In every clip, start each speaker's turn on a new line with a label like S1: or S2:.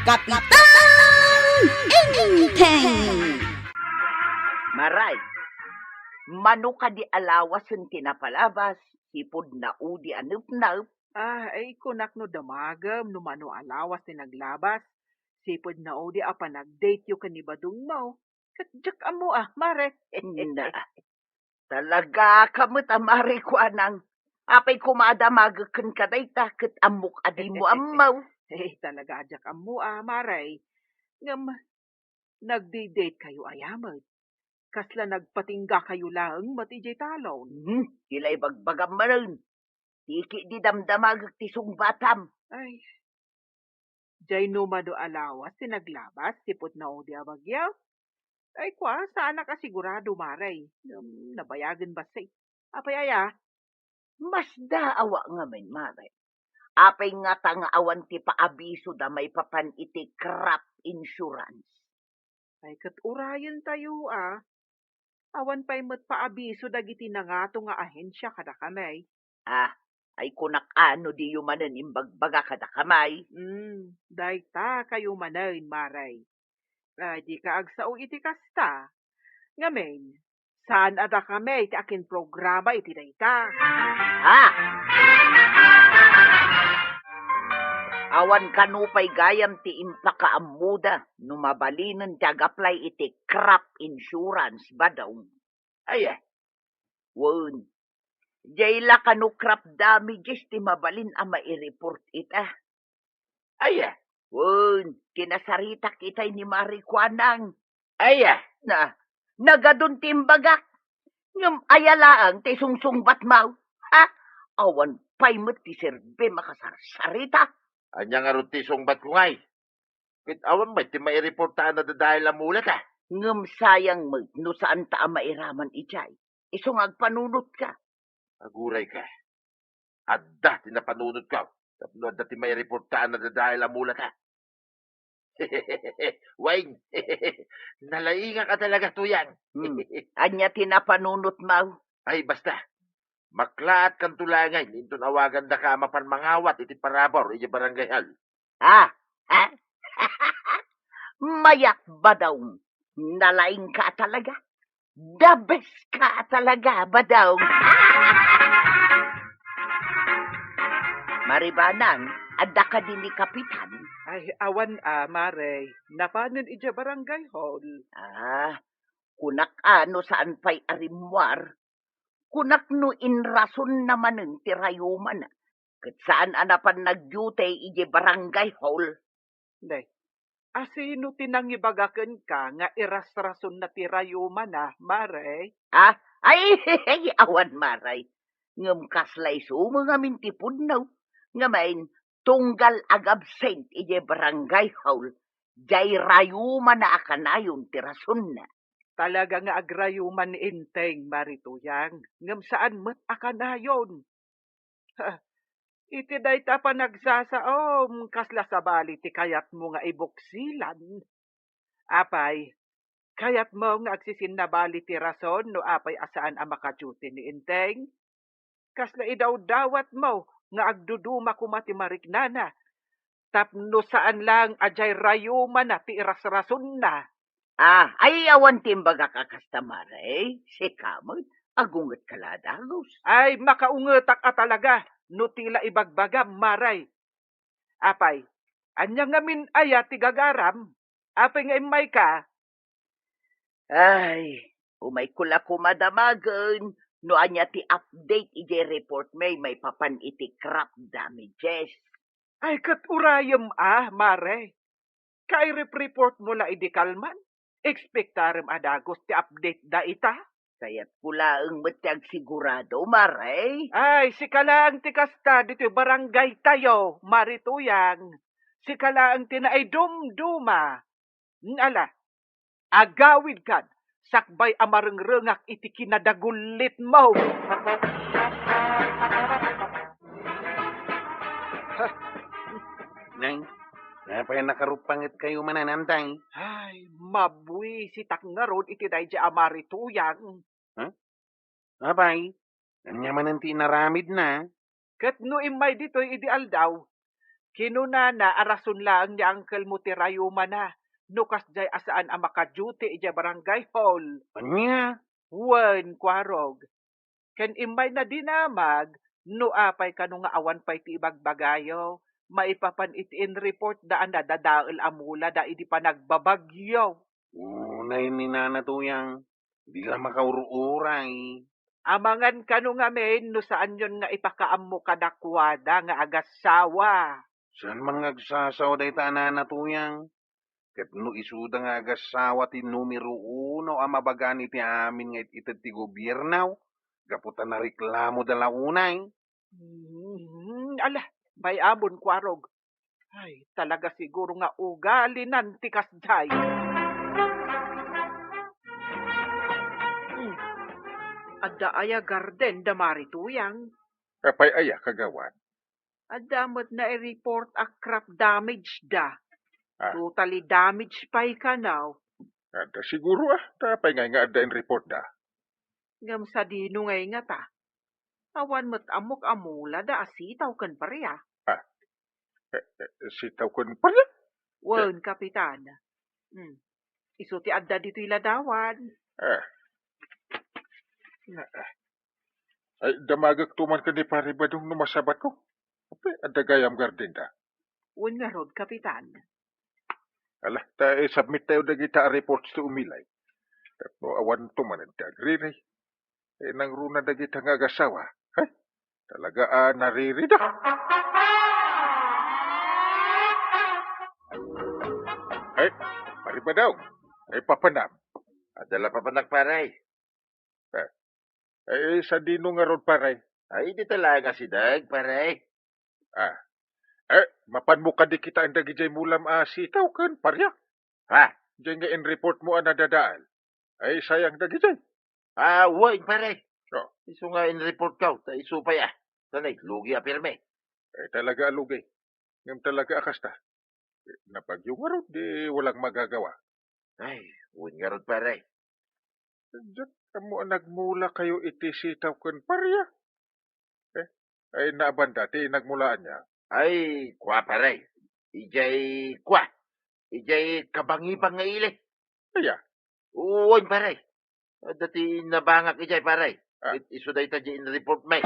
S1: Kapitan Inteng!
S2: Maray, mano ka di alawas ang tinapalabas, sipod na udi anup-naup.
S3: Ay kunak no damagam, no mano alawas ni naglabas. Sipod na o di apa nag-date yung kanibadong mo. Katjak amo mare.
S2: Na, talaga kamot amari ko anang. Apay kumadamagakan ka dayta, kat amok adi mo amaw.
S3: Talaga ajak amo mare. Ngam, nagdi-date kayo ayamad. Kasla nagpatingga kayo lang, matijay talon.
S2: Kilay bagbagam maroon. Tiki di damdamagag tisong batam.
S3: Ay, jay no mado alawas, tinaglabas, sipod na o di abagyaw. Ay kwa, saan nakasigurado maray? Nabayagan ba say? Apay aya?
S2: Mas daawa nga men, maray. Apay nga tanga awan ti paabiso da may papan iti crop insurance.
S3: Ay katurayan tayo Awan pa'y matpaabiso dagiti na nga to nga ahensya kada kamay.
S2: Ay kunak ano di yumanan imbagbaga kada kamay.
S3: Dahi ta kayo manain maray. Di ka agsao iti kasta. Ngamen, saan ada kamay ti akin programa iti dayta?
S2: Awan kanupay gayam ti impakaamuda, numabalinan ti agaplay iti crop insurance ba daw? Ay, wun. Jayla kanu crop damages ti mabalin a maireport ita. Ay, wun. Kinasarita kitay ni Marikwanang. Ay, nagadun timbagak. Ngam ayalaang ti sungsungbat mau. Awan pay mo ti serbe makasarsarita.
S4: Anya nga ron ti sungbat ko ngay. Kit awan ba, ti maireportaan na dahil amulat
S2: Ngam sayang mo, no saan ta mairaman ichay. Isong agpanunot ka.
S4: Aguray ka. Adda, tinapanunod ka. Tapno adda ti maireportaan na dahil amulat Wayne, nalainga ka talaga tuyan.
S2: Anya tinapanunot mau.
S4: Ay, basta. Maklaat kang tulangay. Nintun awagan da ka mapan mangawat iti parabor, iti barangay hal.
S2: Mayak ba daw? Nalaing ka talaga? The best ka talaga ba daw? Maribanang, adda ka din ni Kapitan.
S3: Ay, awan maray. Napanin ija barangay hall.
S2: Kunak ano saan pa'y arimwar. Kunak no inrason naman ng tirayuman. Kat saan anapan nag-duty ije barangay hall.
S3: Day, asino tinangibagaken ka nga iras-rason na tirayuman maray?
S2: Ay, awan maray. Ngam kaslay sumo nga mintipod na. Ngamain, tunggal ag-absent ije barangay hall. Jay rayuman na akanayon tirason na.
S3: Talaga nga agrayuman ni Inteng, Marituyang. Ngam saan mat akanayon? Iti day ta pa nagsasaom, kasla sa bali ti kayat mo nga ibuksilan. Apay, kayat mo nga agsisin na bali ti rason no apay asaan ang makaduty ni Inteng? Kasla idaw-dawat mo nga agduduma kumati mariknana. Tapno saan lang ajay rayuman na ti iras-rason na.
S2: Ay awan timbaga kakastamaray. Si kamot, agungot kaladagos.
S3: Ay, makaungetak talaga, no tila ibagbagam, maray. Apay, anya ngamin aya ti gagaram, apay nga imay ka.
S2: Ay, umay kula kumadamagan. No anya ti update ije report may papan iti crop damages.
S3: Ay, katurayam maray. Kay report mo la idikalman. Expectarem adagos ti update da ita.
S2: Kaya't pula ang matag sigurado, maray.
S3: Ay, si kalaang ti kasta dito barangay tayo, Marituyang. Si kalaang tinaay dumduma. Ala, agawid kan, sakbay amarengrengak iti kinadagulit mo.
S4: Nang, napay nakarupangit kayo mananantay.
S3: Ay, mabui si takngarod iti day di Marituyang.
S4: Abay, nanyaman ang tinaramid na.
S3: Kat no imay dito idi aldaw, Kinuna na arason lang ni Uncle mo ti rayuma na. Nukas jay asaan ang makaduty ija barangay hall.
S5: Anya?
S3: Wen, kwarog. Ken imay na dinamag, no apay kanu nga awan pay ti ibagbagayo. Maipapan itin report daan na dadaal amula da idi pa nagbabagyo.
S5: Unay ni nanatuyang. Di ka makaururay.
S3: Amangan kanu nga men, no saan yon nga ipakaammo kadakwada nga agasawa.
S5: Saan mga agsasaw day ta nanatuyang? Ket no isuda nga agasawa ti numero 1 ang mabagani ti amin nga itad ti gobyernaw. Gaputan na reklamo dala unay.
S3: Ala, may amon kwarog. Ay, talaga siguro nga ugali nan tikas jay. Adda aya garden da marituyang.
S4: Kapay aya kagawan.
S3: Adamot na i-report a crop damage da.
S4: Ah.
S3: Totally damaged pa ikanaw.
S4: Ada siguro tapay nga ada in report da.
S3: Ngam sa dino ngay nga ta. Awan mo't amok amula da asitaw kan pareya.
S4: Sitaw kun pala.
S3: Wen, kapitan. Iso ti adda dito iladawan.
S4: Ay, damagag tuman ka ni pare badong numasabat ko. Kapay, ada gayam garden da.
S3: Wen nga rod, kapitan.
S4: Alah, submit tayo da kita reports to umilay. Tapos awan tuman ang dagri nang runa da kita nga agasawa. Ay, talaga naririda. Ay, pare ba daw? Ay, papanam.
S6: Adala pa paray.
S4: Ay, sa dino nga ron pare.
S6: Ay, di talaga si Dag, paray.
S4: Mapan mo ka di kita ang dagijay mulam sitaw kan, parya.
S6: Ha?
S4: Diyan nga in report mo nadadaal. Ay, sayang dagijay.
S6: Woy, paray.
S4: Oh.
S6: Iso nga in-report ka, ta iso pa ya. Sanay, lugi apirme.
S4: Ay, talaga alugay. Ngam talaga akasta. Napagyo nga ron, di walang magagawa.
S6: Ay, uwin nga ron, paray.
S4: Diyan mo nagmula kayo iti sitaw kan, parya. Ay, naabanda, ti nagmulaan niya.
S6: Ay, kwa, paray. Ijay, kwa. Ijay kabangi-bang nga ili.
S4: Aya,
S6: Uwin, paray. Dati nabangak ijay, paray.
S4: Ah.
S6: Iso da ita in-report may.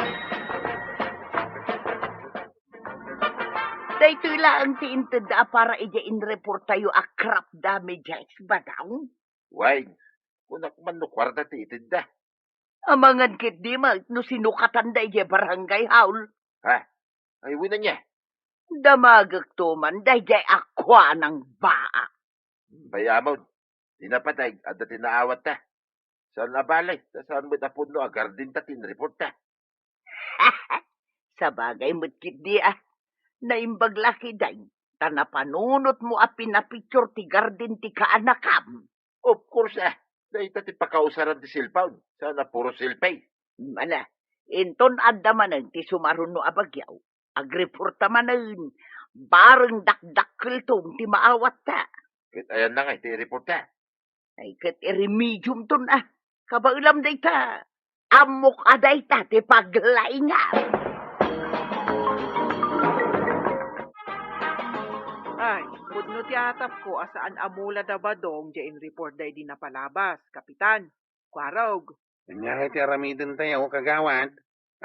S2: Dahito lang ti intada para ija in report tayo a crop damages ba daw?
S6: Way, kunak man no kwarta ti itid da.
S2: Amangan kit di ma, no sinukatan da ija barangay haul.
S6: Ha? Ay, uwin na niya.
S2: Damagag tuman da ija akwa ng baa.
S6: Bayamon. Tinapatay, at tinaawat ta. Saan nabalay? Saan mo tapon no agar din ta tinreport ta.
S2: Sa bagay mo't kit di naimbag laki day, tanapanunot mo a pinapicture ti garden ti kaanakam.
S6: Of course dahil ti pakausaran ti silpaon. Sana puro silpay.
S2: Mana, inton adda manan ti sumaruno abagyaw, agreporta manan, bareng dakdakkel tong ti maawat ta.
S6: Kit ayan na nga, ti report ta.
S2: Ay kat iremedium ton kabailam day ta, amok aday ta ti paglaingan.
S3: Ay, pudno ti atap ko asaan amula da badong jain report day di napalabas, kapitan. Kwarog.
S5: Anya ti aramiden tayo kagawad.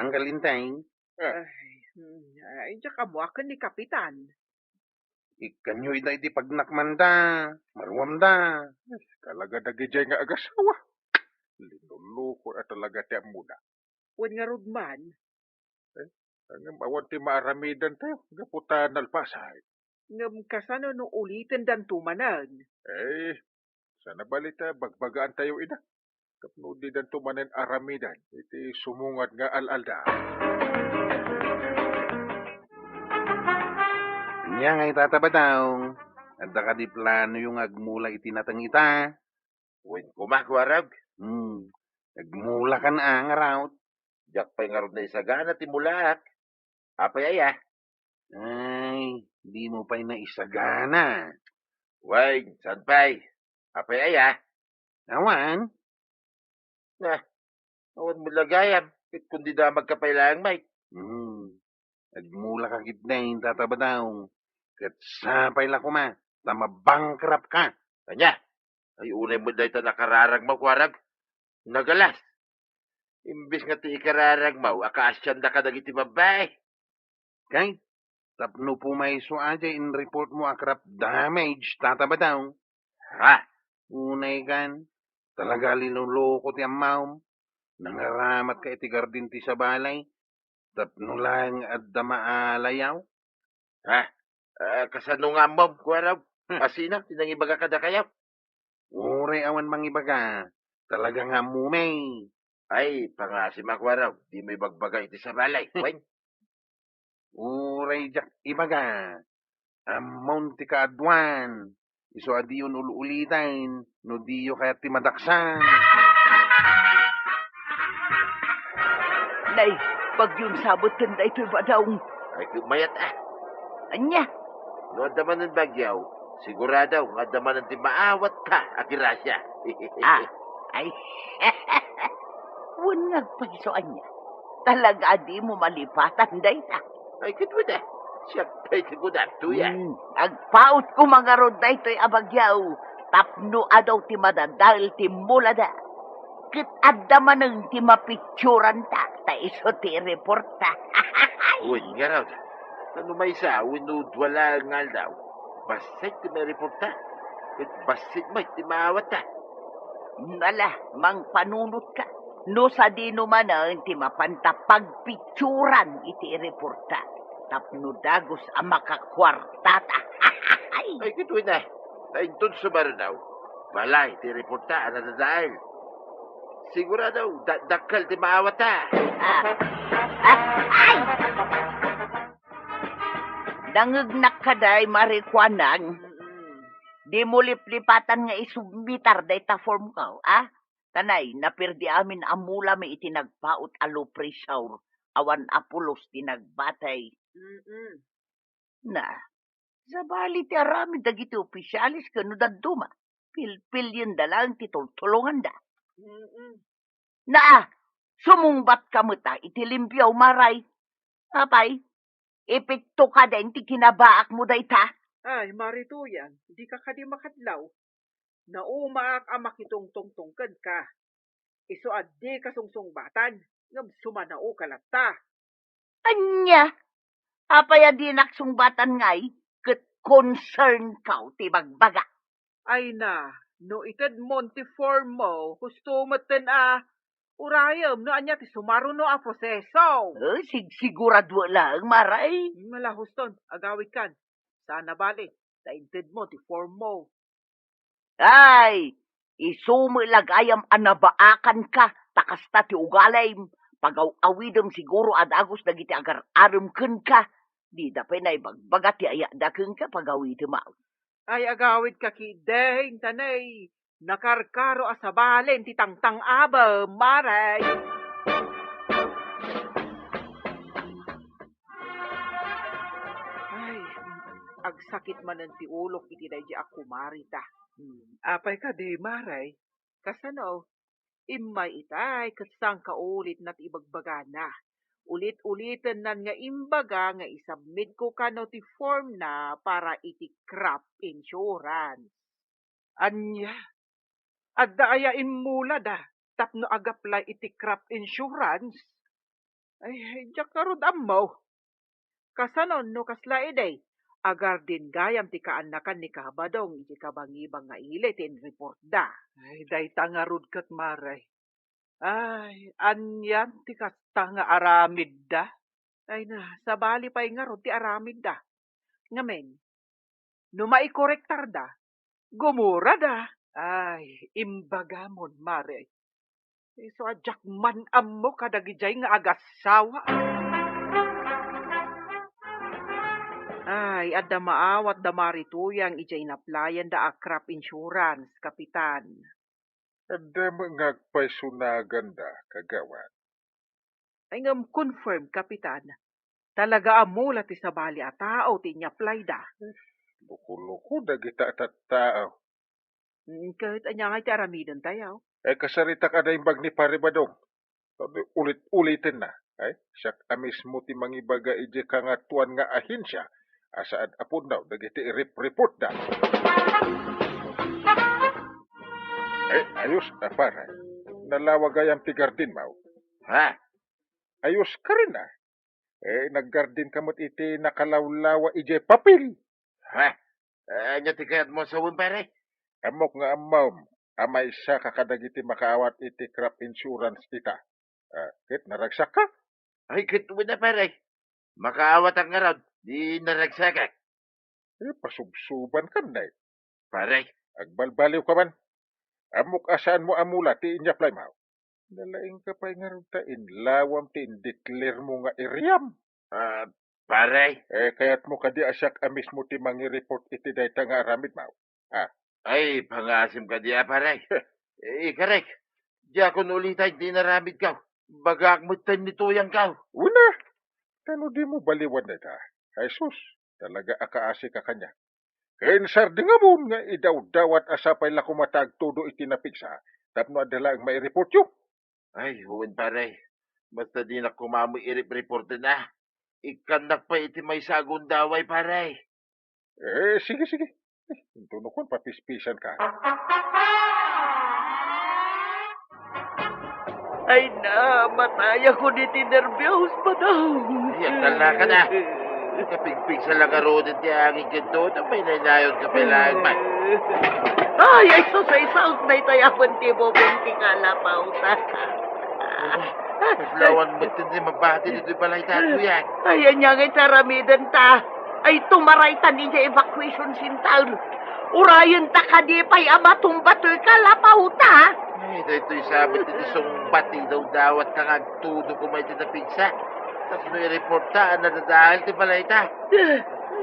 S5: Ang kalintay.
S3: Ay, diya ka mo akan ni kapitan.
S5: Ikanyo ida iti pagnakmanda. Marwam da.
S4: talaga dagijay nga agasawa. Linuluko at talaga ti muna.
S3: Wen nga rudman.
S4: Ang awan ti maaramidan tayo, gaputan nalpasay.
S3: Ngam kasano no ulitin dan tumanan.
S4: Sana balita, bagbagaan tayo ina. Kapno di dan tumanen aramidan, iti sumungat nga alalda.
S5: Anya nga itataba daw. Adda ka di plano yung agmula itinatang ita.
S6: Uwin kumakwarag.
S5: Agmula ka na nga raut.
S6: Diyak pa'y nga ron na isagana ti mulak. Apay aya.
S5: Ay, di mo pa'y naisagana.
S6: Way, saan pa'y? Apay aya.
S5: Awan,
S6: Awan mo lagayam. Kit kundi da magkapailang may.
S5: agmula ka kitna yung tataba daw. Kat sapay la kuma, ta mabangkrap ka.
S6: Anya, ay unay mo dahi ta nakararag mo, kwarag. Nagalas. Imbis nga ti ikararag mo, akaasyan da ka dagiti babae.
S5: Kay, tapno po may aja in report mo akrap damage, tataba daw.
S6: Ha?
S5: Unay kan, talaga linuloko ti amaw. Nangaramat ka iti gardin ti sa balay. Tapno lang at damaalayaw.
S6: Ha? Kasano nga mo, kwarag? Asina, tinangibaga ka da kayaw.
S5: Ure awan mangibaga. Talaga nga mumay.
S6: Ay, pangasim ako araw. Di may bagbaga iti sa balay. Wen?
S5: Uray jak ibaga. Amount ti kaadwan. Iso adiyon ululitain. No diyo kaya ti madaksan.
S2: Nay, pag yung sabot tanda ito'y badaw.
S6: Ay, kumayat ah.
S2: Anya,
S6: No, adaman ng bagyaw. Sigurado, adaman ng ti maawat ka, akirasya.
S2: ay. Wunag pagsoan niya. Talaga di mo malipatan, day ta.
S6: Ay, kitwa da. Siya tayo tigudat, tuya.
S2: Agpaut ko mga rod na ito'y abagyaw. Tapno adaw ti madadal ti mula da. Kit addaman ng ti mapicturan ta. Ta iso ti reporta.
S6: Uy, nga raw. Ano may isa, winud wala nga daw. Basit ti may reporta. At basit mo, ti maawat ta.
S2: Nala, mang panunot ka. No sa dino man ang ti mapanta pagpicturan iti reporta. Tapno dagos ang makakwartata.
S6: Ay, kitwa na. Taintun sumaro daw. Balay, ti reporta, anadadail. Sigurado, dakal ti maawat ta.
S2: Ay! Nangagnak ka day, marikwanang. Di mo liplipatan nga isubmitar day ta form ka, ah? Tanay, napirdi amin amula may itinagpaot alo presaur. Awan apulos tinagbatay. Na, sa bali ti arami dagiti opisyalis kano daduma. Pilpil yun dalang titultulungan da. Na, sumungbat ka mo ta, itilimpyaw maray. Apay, ipikto ka din, ti kinabaak mo day ta.
S3: Ay, marito yan. Di ka kadi makadlaw. Naumaak ang makitungtungtungkad ka. Iso addi ka sungsongbatan. Ngam sumanao kalata.
S2: Anya, apay adi naksungbatan ngay, ket concern ka, ti bagbaga.
S3: Ay na, no itad Monteform mo, gusto maten urayam no anya ti sumaro no a proseso.
S2: Sigurado lang, maray.
S3: Malahuston, agawid kan. Sana bali, tainted mo ti form mo.
S2: Ay, isumilagayam anabaakan ka, takasta ti ugalay, pagaw-awidam siguro adagos dagiti agar-aram ken ka, di dapay na ibagbaga ti ayada ken ka pagawidam mo.
S3: Ay agawid ka kideng tanay, nakarkaro asabalen ti tangtang aba, maray. Ay, agsakit man ang ti ulok iti day di ako marita. Apay ka di, maray. Kasano, imay itay, kasang kaulit na't ibagbaga na. Ulit-ulitan nan nga imbaga nga isubmit ko kano ti form na para iti crop insurance. Anya, adda aya imula da, tapno agaplay iti crop insurance. Ay, diyak karod amaw. Kasanon no kasla iday, agar din gayam ti kaanakan ni kabadong iti kabangibang nga ili tin report da. Ay, day tangarod kat maray. Ay, anyan ti kasta nga aramid da. Ay na, sabali pa'y nga ron ti aramid da. Ngamen, no maikorektar da, gumura da. Ay, imbagamon, mare. So, adyak man mo kadagijay nga agasawa. Ay, adda maawat da marituyang ijay naplayan da a crop insurance, kapitan.
S4: Ada mga agpaysunagan da, kagawan.
S3: Ay ngam confirm, kapitan. Talaga amula ti sabali a tao ti apply da.
S4: Luko-luko dagita tao.
S3: Kahit anya nga ti aramidon tayo.
S4: Ay kasarita ka na imbag ni Paribadong. Ulit-ulitin na. Ay, siyak amis mo ti mangibaga ije kangatuan nga ahensya. Asaan apon daw, dagiti report na. Ayos na para. Nalawagayang ti gardin mo.
S6: Ha?
S4: Ayos ka rin na. Naggardin ka mo't iti nakalawlawa ije papel.
S6: Ha? Anya ti kayat mo sa pare?
S4: Amok nga amam, amay siya kakadagiti makaawat iti crop insurance kita. Kit naragsak ka?
S6: Ay, kituwi na pare. Makaawat ang araw, di naragsakak.
S4: Pasubsuban ka na
S6: Pare,
S4: Agbalbaliw ka man. Amok asaan mo amula ti inyaplay mo. Nalaing ka pa'y nga rin ta inlawam ti indeclare mo nga iriam.
S6: pare.
S4: Kaya't mo kadi asyak amis mo ti mangi-report iti dayta nga aramid mo.
S6: Ay, pangasim ka diya, pare. Karek. Di ako nulitay, di naramid ka. Bagak mo time nito yang ka.
S4: Una, tano di mo baliwan na ta. Jesus, talaga akaasi ka kanya. Kain sardinga mo nga idaw-dawat asapay la kumatag todo itinapiksa. Tapno adala ang may report yun.
S6: Ay, huwin pare. Basta di na kumamoy i-report na. Ikanak pa iti may sagun daway, pare.
S4: Sige. Tunukon, papispisan ka.
S2: Ay na, mataya ko ni tinervyos pa daw.
S6: Ay, tala ka na. Kapigpig sa lagarodin ti angin ganto, may nanayon ka pala man.
S2: Ay, sus, ay saus na itayapan ti bobong tikalapaw sa.
S6: Lawan mo din mabati dito pala itato yan.
S2: Ay, anyang itaramidan ta. Ay, tumaray ta ninja evacuation sintal. Urayan ta kadipay amatumbatoy kalapaw ta.
S6: Ay, dito'y sabit dito sumbati daw dawat kang agtudo kung may tinapigsa. Tapos may reportaan na dadahal ti pala ita.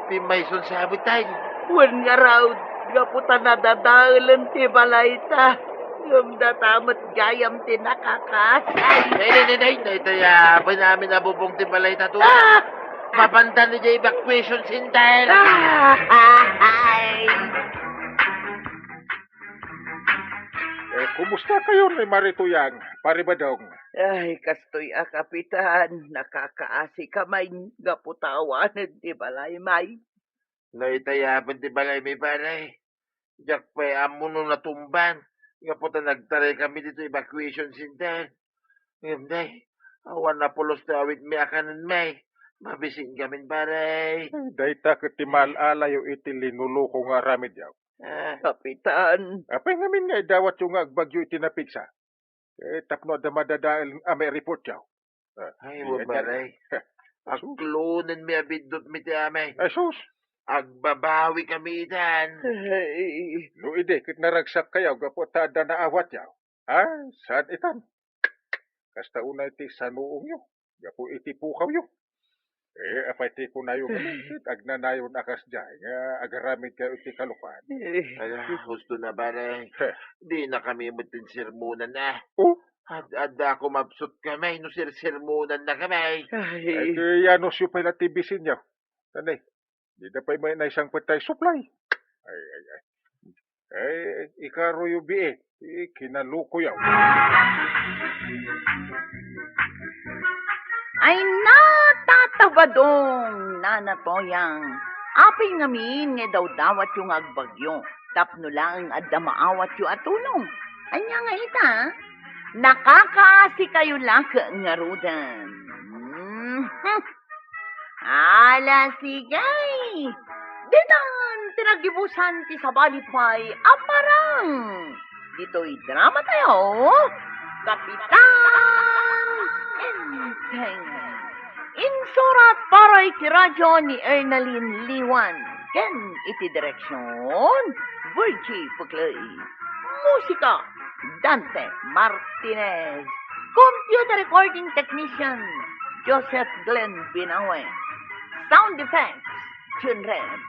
S6: Pimayson sabit tayo.
S2: Wan nga raw, gaputa na dadalan ti balayta. Yung datamat gayam ti nakakasay.
S6: Nay, tayapan namin nabubong ti pala ita to. Mapantan niya evacuation sintal.
S2: Ay!
S4: Kumusta kayo ni Marituyang, Paribadong?
S2: Ay, kastoy kapitan. Nakakaasi kamay. Gaputawanan ti balay may.
S6: Naitayapan ti balay may pare. Diyak pa amo nung natumban. Nga po nagtaray kami dito evacuation center. Ngayon day, awan na pulos na awit may akanan may. Mabising kami pare.
S4: Dayta ketimal alayo iti linuluko nga ramid yaw.
S2: Kapitan.
S4: Apay ngamin nga dawat yung agbagyo iti napigsa. Tapno da madadaal may report yaw.
S6: Ay, mo pare. Aklunan mi abidot mi ti amay.
S4: Sus,
S6: Agbabawi kami itan.
S2: Ay.
S4: no ide, kit naragsak kayaw, gapo tada na awat yaw. Saan itan? Kasta una iti sanuong yo. Gapo iti pukaw yo. Apay ti kunayo kami, agnanayon akas dyan, agaramid kayo iti kalupan.
S6: Ala, gusto na pare. Di na kami mutin sirmunan na.
S4: Oh,
S6: Ada ako mabsut kami, no sirmunan na kami.
S2: Ay.
S4: yanos yung pala tibisin yaw. Tanay, di na pa'y may naisang patay supply. Ikaro yung biye, kinaluko yaw.
S1: Ay natatabadong nanatoyang. Apay ngamin nga daw dawat yung agbagyo. Tapno lang adda maawat yung atulong. Anya nga ita, nakakaasi kayo lang nga rudan. Ala sigay. Ditan tinagibusan ti sabalipay aparang. Dito'y drama tayo. Kapitan Enteng. Insurat para iti radyo ni Ernalyn Liwan. Ken iti direksyon, Virgie Puglay. Musika, Dante Martinez. Computer recording technician, Joseph Glenn Binawe. Sound effects, Junred.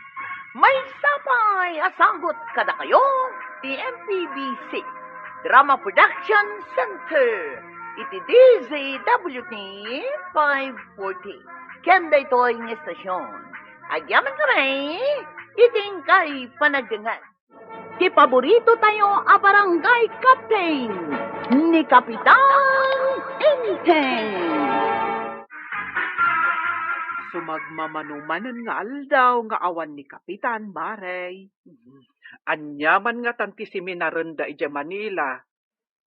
S1: May sapay asagot kada kayo, TMPBC. Drama Production Center. Iti DZWT 540. Kenda ito ang estasyon. Agyaman kami, iting kay panagdangan. Ti paborito tayo a barangay captain ni Kapitan Enteng.
S3: sumagmamanumanan nga aldaw nga awan ni Kapitan Maray. Anyaman nga tanti seminaren da ija Manila.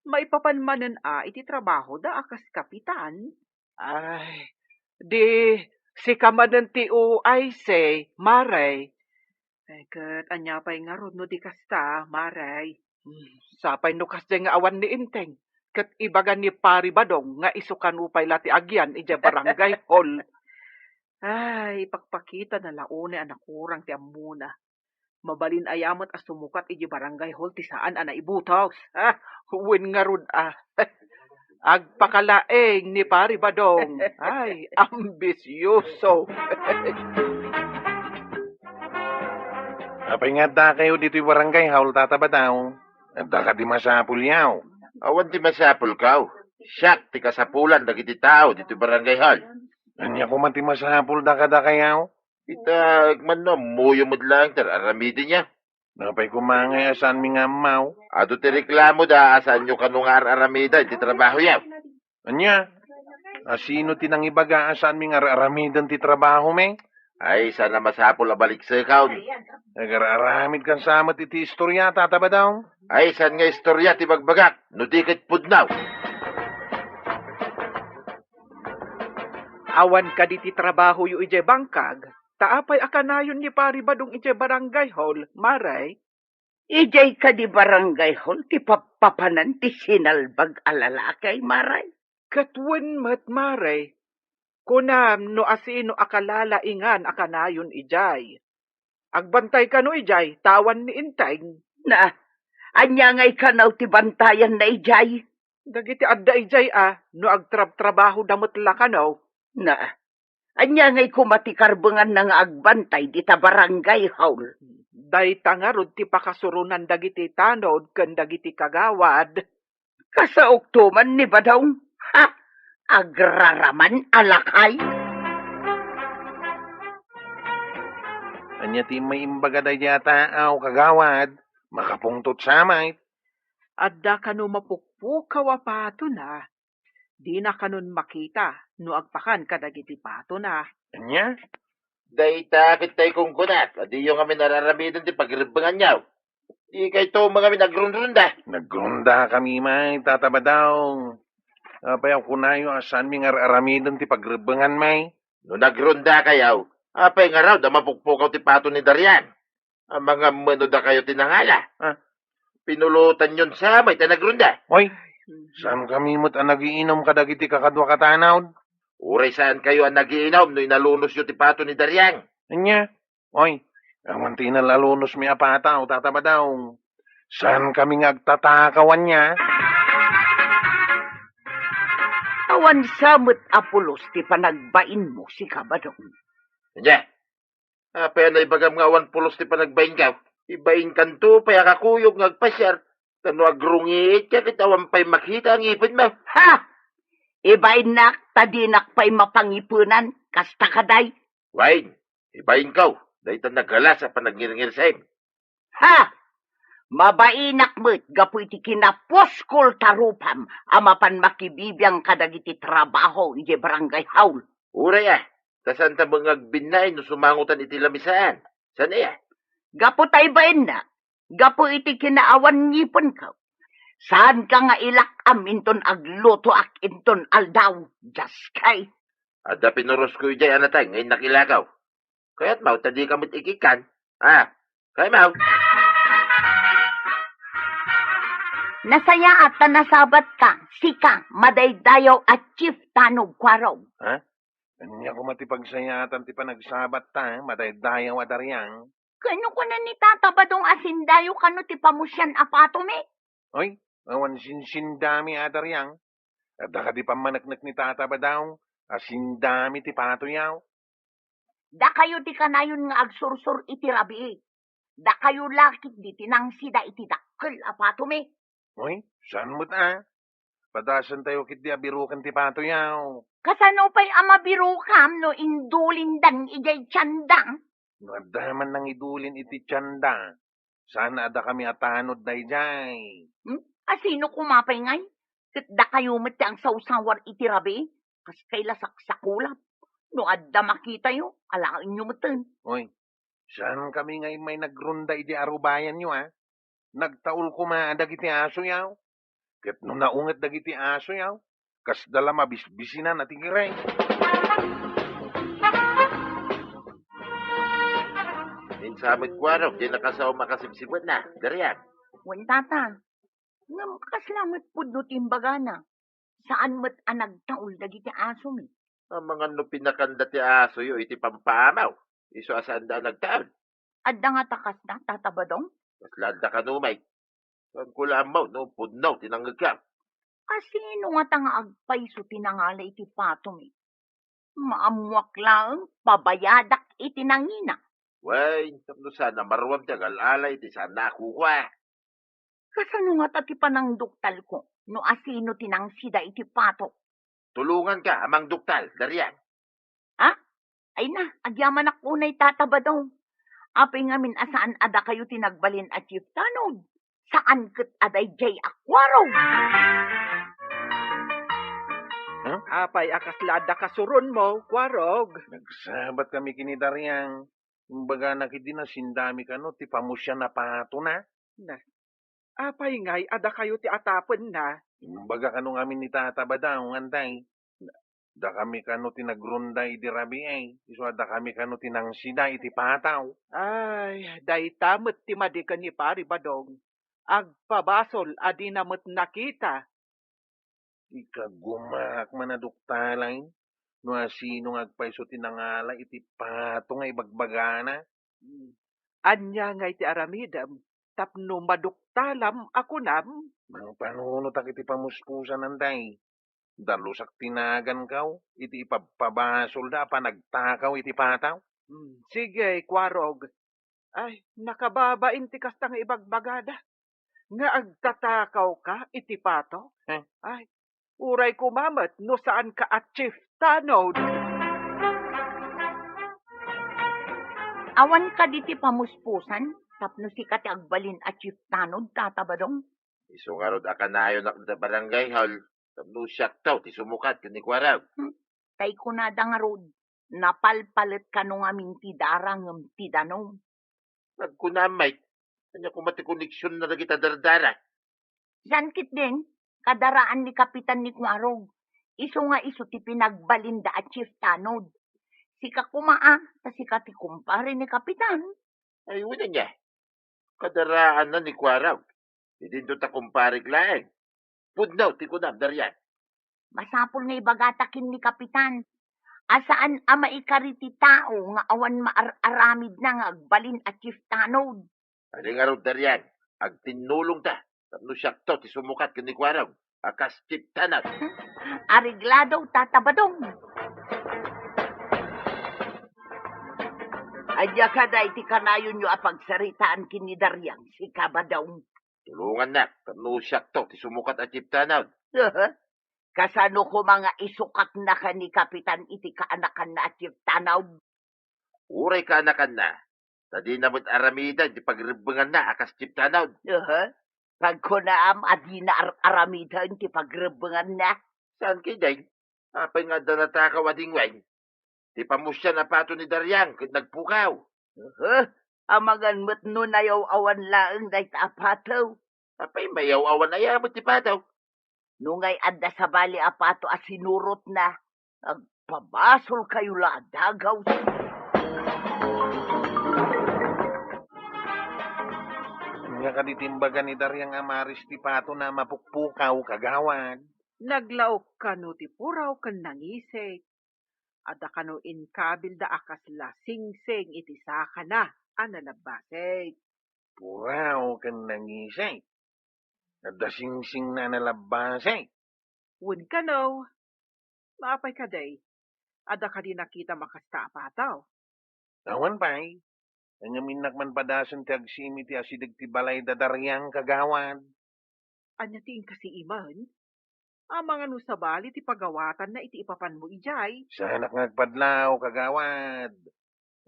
S3: Maipapanmanan iti trabaho da akas kapitan. Ay, di si kamanan ti ay say, Maray. Ay, kat anya pa'y nga ron no di kasta, Maray. Sapay no kas nga awan ni Inteng. Kat ibagan ni Pari Badong nga isukan upay lati agyan ija barangay hall. Ay, pakpakita na laune anak urang ti amuna. Mabalin ayamot as sumukat iji barangay hall ti saan ana ibutos. Huwin nga run Agpakalaeng ni Pari Badong. Ay, ambisyoso.
S5: Apay nga da kayo dito yung barangay haul tatabadaw. At da ka di masapul yaw.
S6: Awan ti masapul kaw. Siyak ti kasapulan dagiti tao dito barangay hall.
S5: Anya ko man ti masapul da kayaw.
S6: Itag man no, muyo mo lang tar aramidin niya.
S5: Napay kumangay asan mi nga maw.
S6: Ado ti reklamo da asan nyo kanungar aramida iti trabaho yaw.
S5: Anya? Asino ti nang ibaga asan mi nga aramidan ti trabaho me?
S6: Ay, sana masapul a balik sa kaw.
S5: Nagararamid kan samat iti istorya tatabadaw.
S6: Ay, san nga istorya ti bagbagak. No dikit pudnaw.
S3: Awan ka di ti trabaho yu ije bangkag. Taapay akanayon ni Pari Badong ije barangay hall, Maray.
S2: Ijay ka di barangay hall, ti papapanan ti sinalbag alalakay, Maray.
S3: Katwen mat, Maray. Kunam no asino akalala ingan akanayon ijay. Agbantay ka no ijay, tawan ni Inteng.
S2: Na, anya ngay kanaw ti bantayan na ijay.
S3: Dagiti adda ijay no agtrab-trabaho damot lakanaw.
S2: Na, anya ngay kumatikarbengan na nga agbantay di ta barangay hall.
S3: Day tangarod ti pakasurunan dagiti tanod ken dagiti kagawad.
S2: Kasaoktuman ni Badong, ha? Agraraman alakay.
S5: Anya ti may imbaga day yata kagawad. Makapungtot samay.
S3: Adda kano mapukpukaw a pato na. Di na kanon makita no agpakan kadagiti pato na.
S5: Anya?
S6: Dayta kitay kong kunat. Adi yung kami nararamidan ti pagribangan yaw. Di kay to mga kami nagrunrunda.
S5: Nagrunda kami may tatabadaw. Apay ako na yung asan mi nga aramidan ti pagribangan may.
S6: No nagrunda kayaw. Apay nga raw da mapukpukaw ti pato ni Darian. Ang mga mano da kayo tinangala. Pinulutan yun sa may nagrunda.
S5: Hoy, saan kami mo't ang nagiinom kadagiti kakadwa katanaw?
S6: Uray saan kayo ang nagiinom no inalunos yung ti pato ni Darian.
S5: Anya? Hoy, awan ti nalalunos mi apataw, tatabadaw. Saan kami agtatakawan niya?
S2: Awan samot apulos ti panagbain mo si Kabadong.
S6: Anya? Apay na ibagam nga awan pulos ti panagbain ka. Ibain kanto paya kakuyog ngagpasyar. Tano agrungit ka kitawan pa'y makita ang ipin mo.
S2: Ha! Ibain nak, tadinak pa'y mapangipunan, kasta kaday.
S6: Wain, ibain kaw. Dahil ta nagala sa panagngir-ngir sa im.
S2: Ha! Mabainak mo't gapu iti kinaposkol tarupam amapan makibibiyang kadagiti trabaho ije barangay haul.
S6: Uray tasan ta mga binay no sumangutan iti lamisaan. San
S2: Gapu tay bain na, gapu iti kinaawan ngipon ka. Saan ka nga ilak aminton agluto ak inton aldaw, jaskay.
S6: Ada pinuros ko ijay anatay, ngayon nakilakaw. Kaya't mau, tadi kamit ikikan. Kaya mau.
S2: Nasaya at nasabat ka, sika, madaydayaw at chief tanog kwaraw.
S5: Anya ko matipagsayatan ti panagsabat ta, madaydayaw adaryang.
S2: Kano ko na ni Tata Badong asindayo kano ti pamusyan apato me?
S5: Hoy, awan sinsindami adaryang. Adda ka di pamanaknak ni Tata Badaw, asindami ti patoyaw.
S2: Da kayo di kanayon nga agsursur iti rabi. Da kayo lakit di tinangsida iti dakkel apato me.
S5: Hoy, saan mo't Padasan tayo kit di abirukan ti patoyaw.
S2: Kasano pa'y amabirukam no indulindang ijay tiyandang?
S5: Nadaman nang idulin iti tiyanda. Sana ada kami atanod dayjay.
S2: Asino kumapay ngay? Kat da kayo mati ang sausawar iti rabi? Kas kay lasak sa kulap.
S1: No adda makita yo, alaan nyo matan.
S5: Oy, saan kami ngay may nagrunda iti arubayan nyo, ha? Nagtaul kuma dagiti aso yaw. Ket no naunget dagiti aso yaw. Kas dala mabisbisinan at igiray.
S6: Insamit kwaro, di nakasaw makasibsibot na. Dariyan.
S1: Wan tata, nga makasalamat po no timbagana. Saan mo't anagtaul dagiti aso mi?
S6: Ang mga no pinakanda ti aso yo, iti pampamaw. Iso asaan da nagtaon.
S1: Adda nga takas na, tatabadong?
S6: Mas landa ka numay. Saan ko lamaw, no, pudnaw, tinanggag ka.
S1: Kasino nga tanga agpay so tinangala iti pato mi? Maamuak lang, pabayadak iti nangina.
S6: Way, tapno sana maruwam ti alalay, ti sana nakuha.
S1: Kasano nga tati panangduktal ko, no asino tinangsida iti pato?
S6: Tulungan ka, amang duktal, dariyan.
S1: Ay na, agyaman ako na'y tatabadong. Apay nga min asaan ada kayo tinagbalin at chief tanod. Saan kat aday jay akwaro?
S3: Apay akaslada kasuron mo, kwarog.
S5: Nagsabat kami kinidaryang. Kumbaga nakidi na sindami ka no, ti pamusya na pato na.
S3: Apay ngay, ada kayo ti atapon na.
S5: Kumbaga kano ngamin ni Tata Badao, ngantay. Da kami kano tinagrunda iti rabi ay. Iso da kami kano tinangsida iti pataw.
S3: Ay, day tamot ti madikan ni pari badong. Agpabasol, adi namot nakita.
S5: Ikagumak manaduktalay. No asino agpaiso tinangala iti pato nga ibagbagana.
S3: Anya ngay ti aramidam, tapno maduktalam ako nam.
S5: Mang panuno tak iti pamuspusan nanday. Dalusak tinagan kaw, iti ipapabasol da pa nagtakaw iti pataw.
S3: Sige, kwarog. Ay, nakababain ti kastang ibagbagada. Nga agtatakaw ka, iti pato. Ay, uray kumamat, no saan ka at chief tanod.
S1: Awan ka diti pamuspusan, tapno si kati agbalin at chief tanod, tatabadong.
S6: Iso nga rod akanayo na da barangay hall. Tapno siyak tao, ti sumukat, kanikwaraw.
S1: Tay kunada nga rod, napalpalit ka nung aming tidarang tidanong.
S6: Nagkunamay. Kanya kumati koneksyon na kita dardara.
S1: Sankit din, kadaraan ni Kapitan ni Kwarog. Iso nga iso ti pinagbalinda at chief tanod. Sika kumaa, ta sika ti kumpare ni Kapitan.
S6: Ay, una niya. Kadaraan na ni Kwaraw. Hindi doon ta kumparig laeng. Pudnaw, ti kunam, dariyan.
S1: Masapol nga ibagatakin ni Kapitan. Asaan ama ikariti tao nga awan maaramid na nga agbalin at chief tanod.
S6: Ano nga rod, dariyan. Agtinulong ta. Tapno siyak to, ti sumukat kanikwaraw. Akas chip tanat.
S1: Ariglado tatabadong. Adya ka da iti kanayon nyo apagsaritaan kinidaryang si Kabadong.
S6: Tulungan na. Tapno siyak to, ti sumukat at chip tanat.
S1: Kasano ko mga isukat na ka ni Kapitan iti kaanakan na at chief tanod.
S6: Uray ka anakan na. Tadi na mo't aramida, di pagribangan na, akas chip tanat.
S1: Pag kunaam adi na aramidan ti pagrebengan na.
S6: Saan kiday? Apay nga da natakaw ading weng. Di pamusya na pato ni Daryang, kit nagpukaw.
S1: Amagan mo't nunayaw awan laeng day taapataw.
S6: Apay mayaw awan ayamot ti pataw.
S1: Nungay adda sa bali apato as sinurot na. Agpabasol kayo la dagaw.
S5: Nga kaditimbagan ni Daryang Amaris ti pato na mapukpukaw kagawan.
S3: Naglaok ka no ti puraw kan nangisig. Ada ka no inkabil da akas lasing-sing iti saka na, analabasig.
S5: Puraw kan nangisay. Nadasing-sing na nalabasay.
S3: Wun ka no. Maapay ka day. Ada ka din nakita makasta apataw.
S5: Awan pa'y. Ang minakman padasan ti agsimi ti asidag ti balay da Daryang kagawan.
S3: Anya tiin kasi iman. Mga no sa bali ti pagawatan na iti ipapan mo ijay.
S5: Sa anak ngagpadlaw kagawad.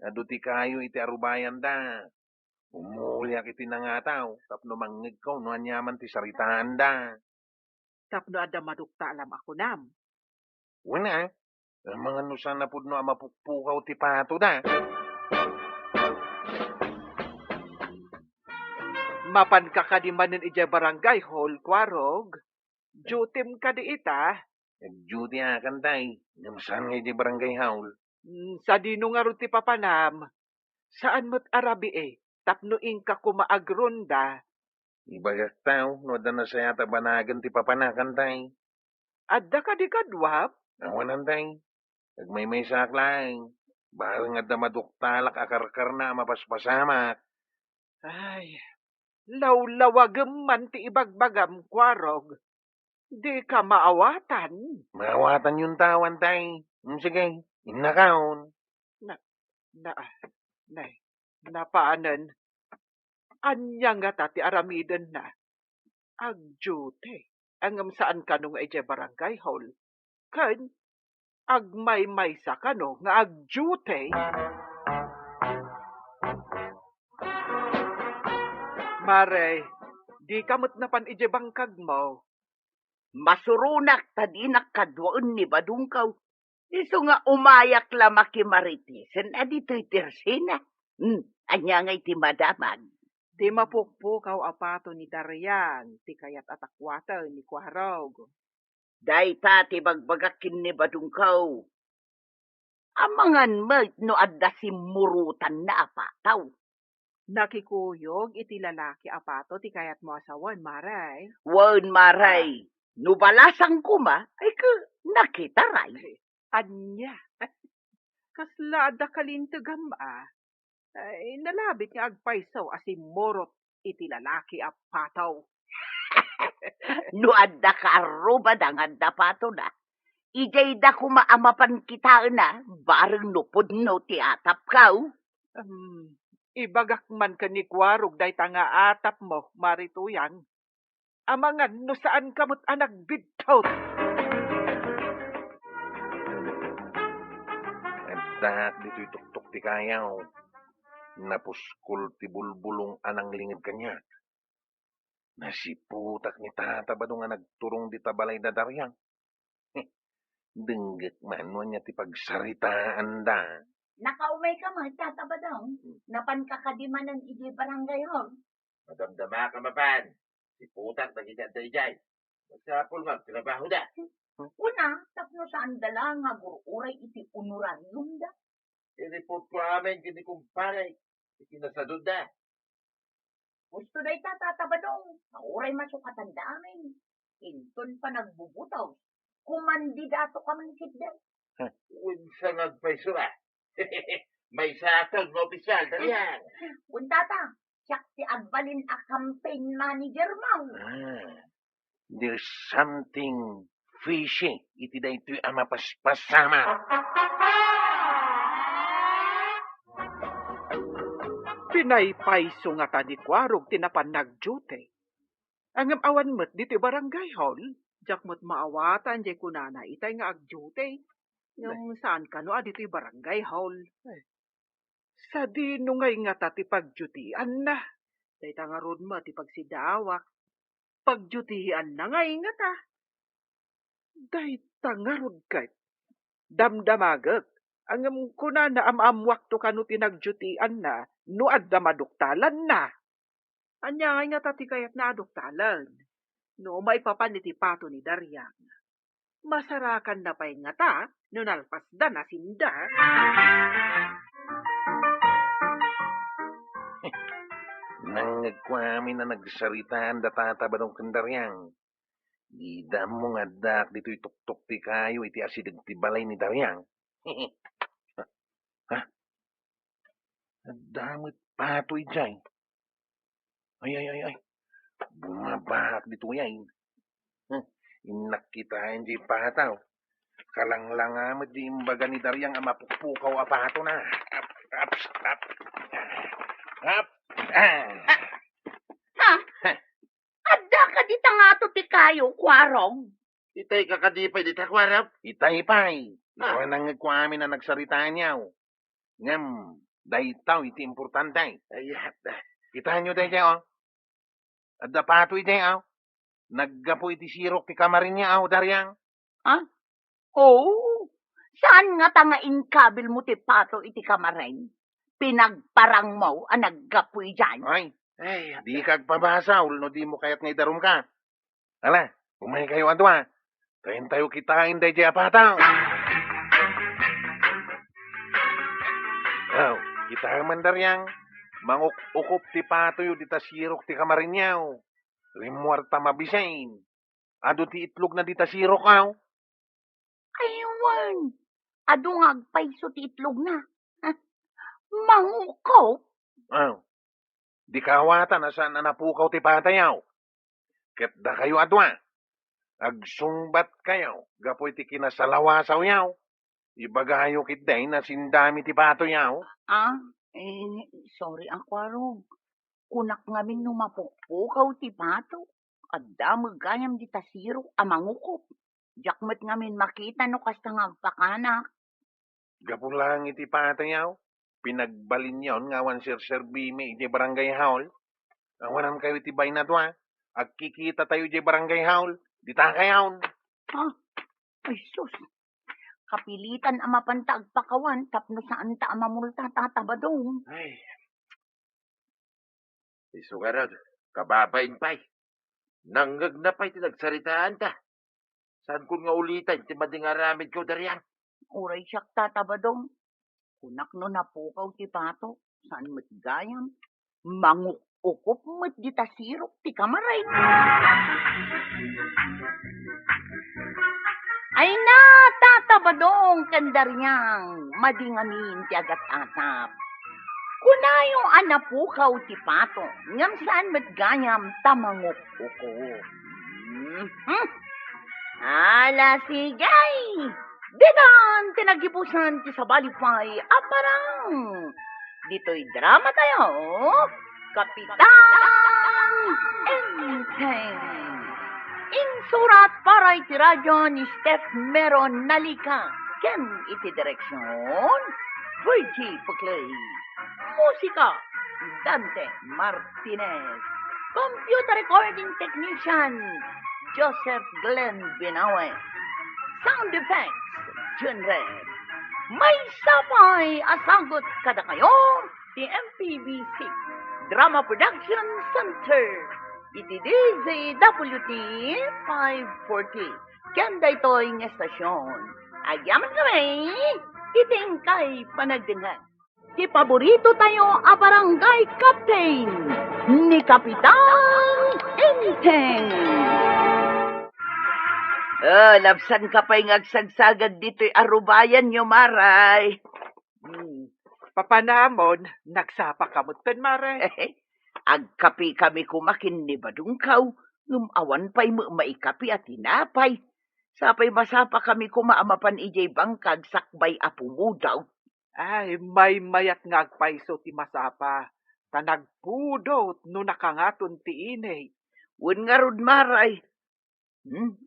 S5: Aduti kayo iti arubayan da. Umulyak iti nangataw. Tapno mangig ko no anyaman ti saritaan da.
S3: Tapno ada madukta alam ako nam.
S5: Wala. Ang mga nusan na pudno ang mapukpukaw ti pato da.
S3: Mapan ka kadimanan ije barangay hall, Kwarog. Jutim ka di ita.
S5: Nag-duty akan tay. Namusan nga di barangay haul.
S3: Sa dino nga ron ti papanam. Saan mo't arabi tapnoing ka kumaagronda.
S5: Ibagak tao, no da na sa yata banagan ti papanakan tay.
S3: Adda ka di kadwap.
S5: Awanan tay. Nagmay saklaing. Barang nga da maduktalak akarkar na mapaspasamak.
S3: Ay, lawlawagam man ti ibagbagam, Kwarog. Di ka maawatan.
S5: Mawatan yung tawan tay. Sige, inakaon.
S3: Napaanan. Anya nga tati aramidan na. Agjute. Angam saan ka nung ije barangay hall. Kan, agmay sa ka no nga agjute. Mare, di kamot na pan ije bangkag mo.
S2: Masurunak tadinak kadwaan ni badungkaw. Iso nga umayak la makimaritisan adito'y tersina. Anya nga'y ti madamag.
S3: Di mapukpukaw apato ni Daryang, ti kayat atakwata ni Kwarog.
S2: Day ta ti bagbagakin ni badungkaw. Amangan mo no adda si murutan na apataw.
S3: Nakikuyog iti lalaki apato ti kayat mo asawan, Maray.
S2: Wan maray. No balasang kuma, ay ka nakitaray.
S3: Anya. Kaslada kalintagam ay nalabit nga agpaisaw asimorot iti lalaki apataw.
S2: No adda ka arubad ang adda pato na. Ijay da kumaamapan kita na, bareng nupod no ti atap kaw.
S3: Ibagak man ka ni Kwarog day tanga atap mo, marituyang. Amangan no saan kamot anak bidtot.
S5: Dak dito'y tuktok ti kayaw. Napuskol ti bulbulong anang lingid kanya. Nasiputak ni tata ba nga nagturong di tabalay da Daryang? Denggek man niya ti pagsaritaan da.
S1: Nakaumay ka man, tataba daw. Napan ka kadimanan ije barangay hall.
S6: Madamdama ka mapan. Si putak nagigyan tayo dyan. Magsapol nga, trabaho da.
S1: Una, tapno saan dala nga gururay iti unurarium da.
S6: I-report ko amin, kini kumpare. Ikinasadod da.
S1: Gusto na tataba daw. Nauray masukatan da amin. Inton pa nagbubutaw. Kumandidato ka man kitda.
S6: Unsa ngagpaisura. May satog na opisyal, dalihan.
S1: Untata, siyak si Agbalin a campaign manager mo.
S5: There's something fishy. Iti da ito'y amapaspasama.
S3: Pinaypayso nga ta ni Kwarog tinapan nagjute. Angam awan mo't dito barangay hall. Jak mo't maawatan jay kunana itay nga agjute. Yung saan ka no dito barangay hall. Sa dino ngay nga ta ti pagjutian na. Day tangarod mo ti pagsidawak. Pagjutian na ngay nga ta. Day tangarod kay. Damdamagak. Angam kunana amwak to kanu tinagjutian na. No adda maduktalan na. Anya ngay nga tati kayat na aduktalan. No may papaniti pato ni Daryang. Masarakan na pa'y nga ta, no nalpasda na sinda.
S5: Nang nagkwami na nagsaritaan da tatabadong kandaryang. Idam mo nga dak dito'y tuktok ti kayo iti asidag ti balay ni Daryang. Ha? Damit patoy dyan. Ay. Bumabahak dito yan. Inakitaan di pataw. Kalanglangamad di imbaga ni Daryang ang mapukpukaw apato na. Up.
S2: Adda ka di tangato ti kayo, Kwarong.
S6: Itay kakadipay di takwarap.
S5: Itay pay. Ikaw nang nagkwami na nagsaritaan niyaw. Ngam, dahitaw iti importante.
S6: Ayat.
S5: Kita nyo dahil at dapatoy dahil Naggapo iti sirok ti kamarin niya Daryang.
S2: Oo,
S1: Saan nga tangain kabil mo ti pato iti kamarain? Pinagparang mo ang naggapoy dyan.
S5: Ay,
S6: Ay,
S5: di kagpabasa, no di mo kayat ngay darum ka. Ala, umay kayo adwa. Tayin tayo kitain day jaya pataw. Oh, kita mandaryang. Manguk-ukup ti patoyo di tasirok ti kamarinyaw. Rimuarta mabisain. Ado ti itlog na di tasirok aw.
S1: Aywan, adong agpaiso ti itlog na. Ha? Mangukaw?
S5: Oh, di kawatan na saan na napukaw ti patayaw. Ket da kayo adwa. Agsungbat kayo. Gapoy ti kinasalawasaw yaw. Ibagayo kitday na sindami ti patoyaw.
S1: Ah, sorry ang kwarog. Kunak ngamin numapukpukaw ti pato. Adda magayam di tasiro amangukop. Jakmet ngamin makita no kasta ngagpakanak.
S5: Gapulang iti patayaw. Pinagbalin yon ngawan sir-serbime iti barangay hall. Awanan kayo iti bay na dwa. Agkikita tayo iti barangay hall. Dita kayaw.
S1: Ah, ay sus. Kapilitan ama pantag pakawan tapno saan ta amamulta tatabadong.
S6: ay. Isugarod, kababain pa'y. Nanggag na pa'y tinagsaritaan ta. Saan ko nga ulitan, ti madingaramid ko daryang.
S1: Uray siyak tatabadong. Kunak no napukaw ti pato. Saan mo't gayam? Mangukukop mo't di tasirok ti kamaray. Ay na, tatabadong kandaryang. Madingamin ti agat-atap. Kunayong anapukaw ti pato. Ngam saan mo't gayam tamangukukop. Ala sigay! Ditan, tinagipusan ti sabalipay, aparang. Dito'y drama tayo, Kapitan Enteng. Insurat para iti radyo ni Steph Meron Nalika. Ken iti direksyon, Virgie Puclay. Musika, Dante Martinez. Computer recording technician, Joseph Glenn Binawe. Sound effects, Jun Red. May sapay asagot kada kayo, the MPBC Drama Production Center. Iti DZWT 540. Kanda ito'y ng estasyon. Agyaman kami, itingkay panagdingan. Ti paborito tayo a barangay captain ni Kapitan Enteng. Labsan ka pa'y ngagsagsagad dito'y arubayan nyo, Maray.
S3: Papanamon, nagsapa kamot pen, Mare.
S1: Agkapi kami kumakin ni Badungkaw, ngumawan pa'y maikapi at tinapay. Sapay masapa kami kumaamapan ijay bangkag sakbay apumo daw.
S3: Ay, may mayat nga agpaiso ti masapa. Tanagpudot no nakangaton ti inay.
S1: Wen nga rod, Maray.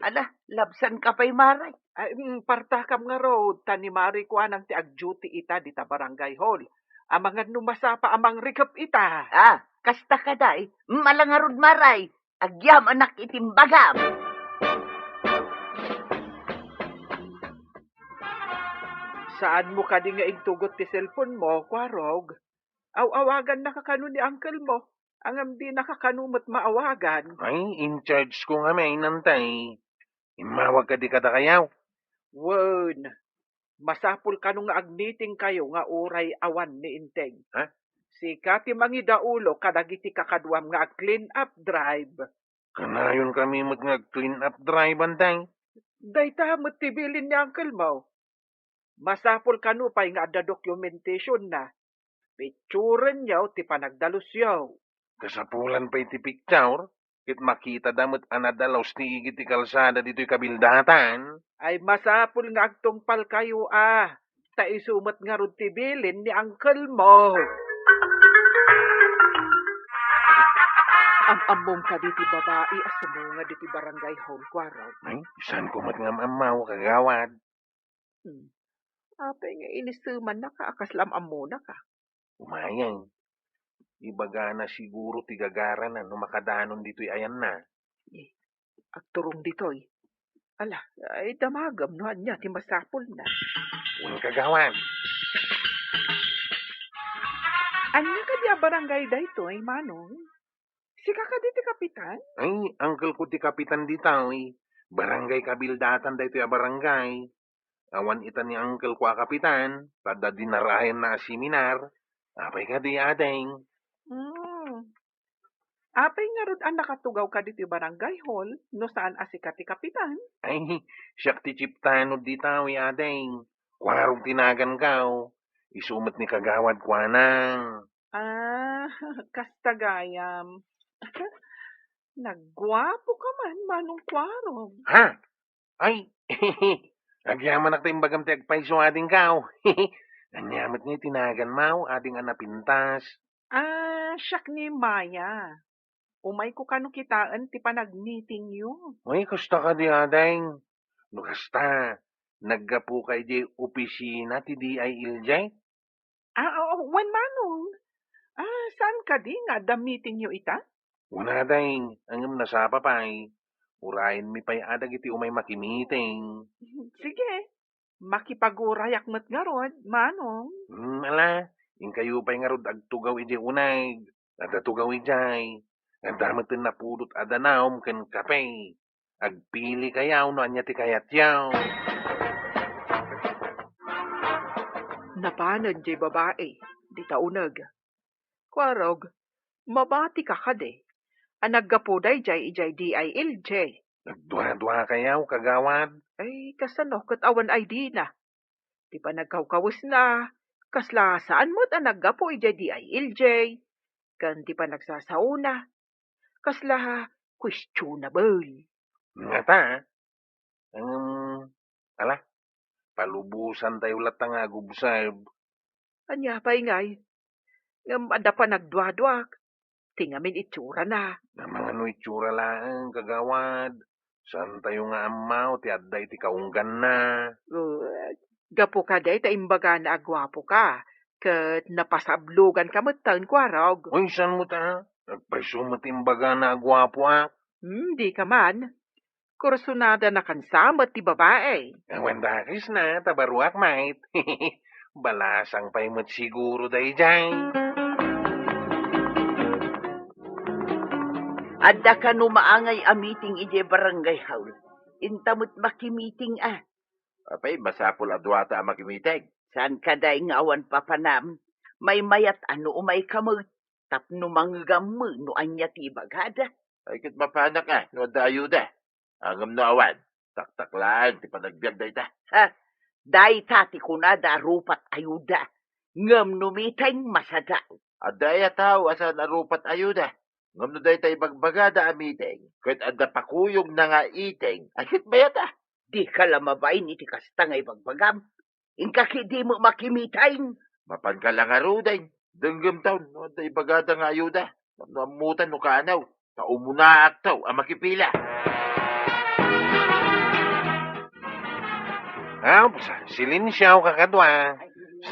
S1: Ala, labsan ka pa'y, Maray.
S3: Ay, partakam nga road, tanimari ko anang ti ag-duty ita di ta barangay hall. Amangan numasapa amang rikap ita.
S1: Kasta ka day, malangarod, Maray. Agyam anak itimbagam.
S3: Saan mo ka di nga intugot ti cellphone mo, Kwarog? Awagan nakakano ni uncle mo. Ang di nakakanumot maawagan.
S5: Ay, in charge ko nga may nantay. Imawag ka di kada kayaw.
S3: Won, masapul ka nung agniting kayo nga uray awan ni Inteng.
S5: Ha?
S3: Si Kati Mangidaulo kadagiti kakadwam nga clean up drive.
S5: Kanayon kami mag-clean up drive antay.
S3: Dayta mo't tibilin ni uncle mo. Masapul ka pa'y nga ada documentation na. Picturen yaw ti panagdalus yaw.
S5: Kasapulan pa iti picture. Kit makita damot anadalaw ti iti kalsada dito'y kabildatan.
S3: Ay masapul nga agtungpal kayo Ta isumat nga rod tibilin ni uncle mo. Among ka diti babae asumo nga diti barangay hall, Kwarog.
S5: Ay, saan ko matngam-amaw kagawad?
S3: Apay nga inisuman na ka, akaslam amo na ka.
S5: Umayang. Ibaga na siguro tigagara na no makadanon dito'y ayan na.
S3: Agturong ditoy. Ala, ay damagam no niya ti masapol na.
S5: Uwan kagawad.
S3: Anya ka diya barangay dayto ay manong? Si kakadi ti kapitan?
S5: Ay, uncle ko ti kapitan ditaw eh. Barangay kabildatan dito ya barangay. Awan ita ni uncle ko a kapitan. Tada dinarayan na seminar. Apay ka di adeng.
S3: Apay nga rod ang nakatugaw ka dito barangay hall no saan asika ti kapitan?
S5: Ay, siyak ti chiptano ditaw adeng. Kwarong tinagan kaw. Isumat ni kagawad kwa nang.
S3: Kastagayam. Nagwapo ka man, manong kwarog.
S5: Ha? Ay, agyaman ak tayong bagam ti agpaiso ading kaw. Anyamat niya tinagan mau ading anapintas.
S3: Siyak ni Maya. Umay ko kano kitaan ti panag-meeting yun.
S5: Ay, kasta ka di adeng. No kasta, naggapu kay di opisina ti di ay iljay.
S3: Oo, wan manong. Saan ka di nga the meeting yo ita?
S5: Una dahing, angam nasapa pa'y. Urayin mi pa'y adag iti umay makimiting.
S3: Sige, makipagurayak met nga rod, manong.
S5: Ala, in kayo pa'y nga rod agtugaw iti unay. Agatugaw ijay. Ang damatin na pudot adanaom ken kape. Agpili kayaw no anya ti kayatyaw.
S3: Napanan jay babae, di taunag. Kwarog, mabati ka kade. Anaggapuday jay ijay DILJ.
S5: Nagduha-duha kayaw kagawad.
S3: Ay, kasano kat awan ay di na. Di pa nagkawkawis na. Kasla saan mo't ang naggapo ijay DILJ. Kan di pa nagsasauna. Kasla questionable.
S5: Nga ta, ala, palubusan tayo latang agubsab.
S3: Anya pa ingay. Ada pa nagdwadwak. Tingamin itsura na.
S5: Na mga no itsura lang, kagawad. Saan tayo nga amaw, ti adday ti kaunggan na.
S3: Gapo ka day, taimbaga na agwapo ka. Kat napasablugan ka matan kwarog.
S5: Uy, saan mo ta? Nagpasumatimbaga na agwapo
S3: Di ka man. Kursunada na kansamat ti babae.
S5: Ang dakis na, tabaruak mait. Balasang pa'y mo't siguro day jay.
S2: Adda ka no maangay a meeting ije barangay hall. Intamot makimiting
S6: Apay, masapol adwata ang makimitig.
S2: Saan ka day nga awan papanam? May mayat ano umay kamot. Tapno manggamu no anya ti bagada.
S6: Ay, kit mapanak no da ayuda. Angam no awan. Tak-tak lang, ti panagbiag da ita.
S2: Day tati kunada rupat ayuda. Ngam numiteng masada.
S6: Adaya tao asan arupat ayuda. Ngam no da ita ibagbagada amiting. Kahit adda pakuyog na nga iting. Ay, kit bayata.
S2: Di ka lamabay ni ti kastangay bagbagam. Inkaki di mo makimiteng.
S6: Mapan ka lang aruday. Denggam taon, no da ibagada nga ayuda. Namutan no kanaw. Taumuna at taw ang makipila.
S5: Silinsyaw kakadwa.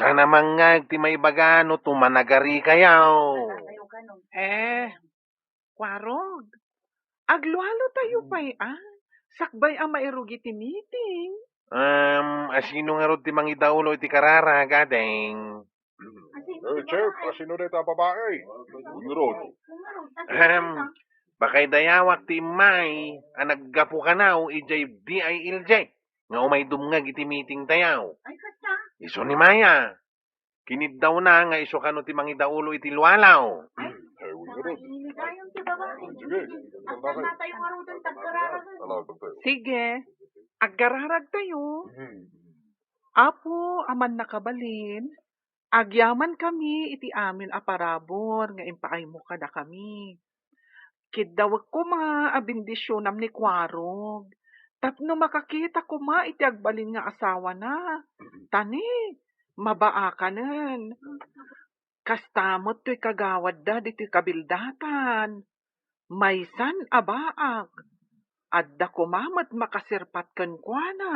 S5: Sana mangag ti may bagano tumanagari kayaw.
S3: Kwarog. Aglualo tayo pa'y sakbay ang mairugi ti meeting.
S5: Asino nga rod ti mangidaulo iti karara, gadeng.
S4: Chef, asino na ita babae? Unirod.
S5: Bakay dayawak ti may, anaggapu kanaw, ijay DILJ. Nga umay dumngag iti meeting tayaw. Iso ni Maya. Kinid daw na nga iso kano ti mangidaulo iti lualaw.
S4: Ay, unirod.
S3: Sige, aggararag tayo. Apo, aman nakabalin. Agyaman kami iti amin aparabor nga impaay mo kada kami. Kidawag ko mga abindisyonam ni Kwarog. Tapno makakita ko iti agbalin nga asawa na. Tani, mabaakanan. Kastamot to'y kagawad da dito'y kabildatan. Maysan abaak. Adda kumamat makasirpat kan kwa na.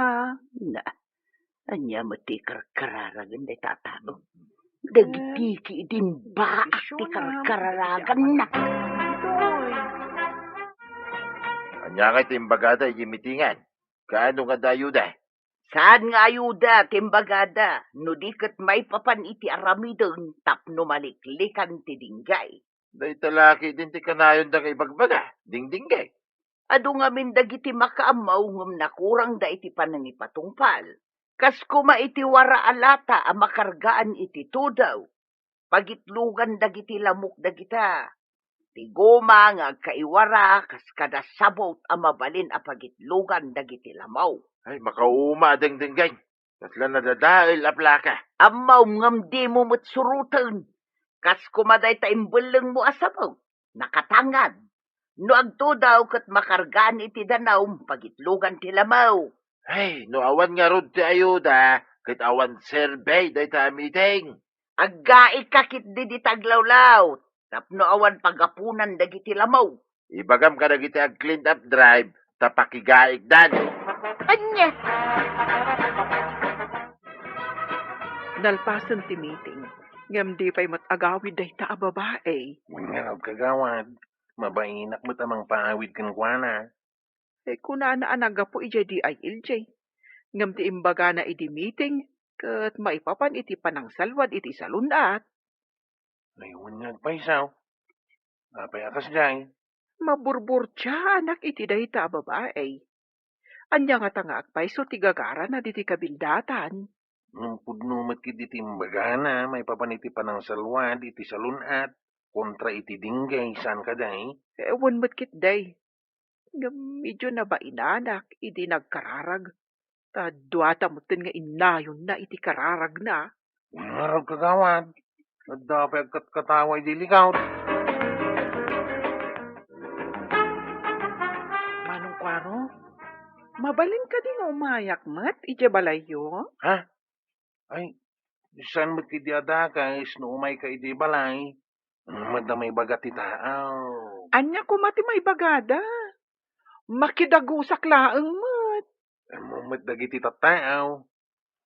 S2: Anya mo ti kararagan na tatano. Dagiti din ba ti kararagan na.
S6: Anya nga ito yung bagada yung mitingan. Kaano nga dayuda?
S2: Saan nga ayuda, timbagada, no di kat may papan iti aramidon, tapno maliklikan ti dinggay.
S6: Day talaki din ti kanayon da kay bagbaga. Dingdinggay.
S2: Adu nga min dagiti makaamaw ngem nakurang da iti panangipatungpal. Kas kuma iti wara alata a makargaan iti tudaw. Pagitlugan dagiti lamok dagita. Ti goma nga agkaiwara kas kada sabot a mabalin a pagitlugan dagiti lamaw.
S6: Ay, makauma dingdinggay. Kasla nadadail aplaka.
S2: Amaw ngem di mo matsurutan. Kas kumaday ta imbeleng mo asabaw. Nakatangad. No agtudaw kat makargaan iti danaw pagitlugan ti lamaw.
S6: Ay, no awan nga rod ti ayuda, kit awan survey day ta meeting.
S2: Aggai kakit di taglawlaw. Tapno awan pagapunan dagiti lamaw.
S6: Ibagam ka na kita ag clean up drive, tapakigaig dan.
S2: Anya!
S3: Nalpasan ti meeting. Ngam di pa'y matagawid day ta a babae.
S5: Nga kagawad. Mabainak mo tamang paawid kan kuana.
S3: Kuna na anaga po ija di ay iljay. Ngam ti imbaga na iti meeting, kat maipapan iti panang salwad iti salunat.
S5: Layuan nga agpaisaw. Apay akas jay.
S3: Maburbur siya anak iti day ta a babae. Anya nga tanga agpaiso ti gagara na diti kabildatan.
S5: Nung pudnumat kit iti imbagana, may papaniti panang salwad iti salunat. Kontra iti dinggay, saan ka day?
S3: Ewan mo't kit day. Medyo na ba inanak, iti nagkararag. Ta duwata mo nga inayon na iti kararag na.
S5: Ungarag kagawad. At dapat kataway dilikaw.
S3: Manong kwaro, mabalin ka din umayak mat, iti balayo?
S5: Ha? Ay, saan mo't kidiada ka is no umay ka iti balay? Madamay bagat ti tao.
S3: Anya ko mati may bagada. Makidagusak laeng mat.
S5: Mumat dagiti tattaaw.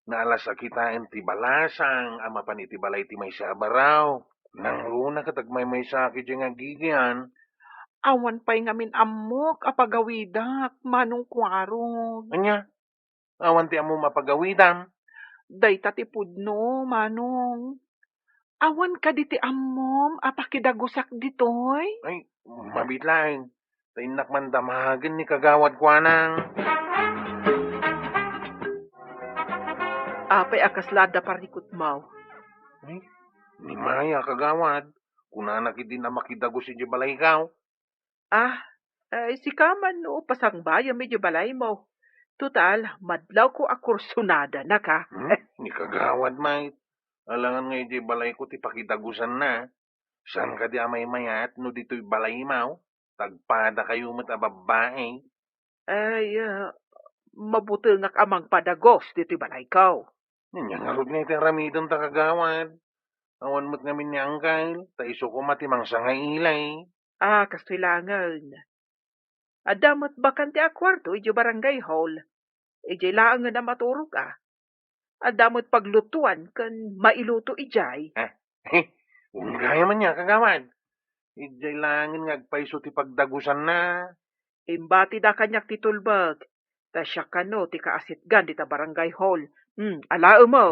S5: Naalas akitaan ti balasang, ama pan iti balay ti may sa abaraw. Nang runa katagmay may sakit yung agigyan.
S3: Awan pa'y ngamin amok apagawidak, manong kwarog.
S5: Anya, awan ti amo mapagawidan.
S3: Day tatipudno, manong. Awan ka diti ammom, apakidagusak ditoy.
S5: Ay, mabitlaing. Tainak man damagan ni kagawad kwa nang.
S3: Apay akaslada parikot mau.
S5: Ay, ni Maya kagawad. Kunanak din na makidagos si balay ikaw.
S3: Si kaman no, pasang bayan medyo balay mo. Total, madlaw ko akursunada na ka.
S5: Ni kagawad, mate. Alangan nga iti balay ko ti pakidagusan na. Saan ka di amay mayat no dito'y balay mo? Tagpada kayo mo't ababae.
S3: Mabuti nga amang padagos dito balay ko.
S5: Nanyangarod nga iti ramidon ta kagawad. Awan mo't ngamin ni Angkal. Ta iso ko matimang sa nga ilay.
S3: Kastilangan. Adamot bakan ti akwarto, iji barangay hall. Iji laang nga na maturog Adamot paglutuan kan mailuto ijay.
S5: Gaya man niya, kagawad. Ijay langin nga agpaiso ti pagdagusan na.
S3: Imbati da kanyak titulbag. Ta siya kano ti kaasitgan di ta barangay hall. Alao mo.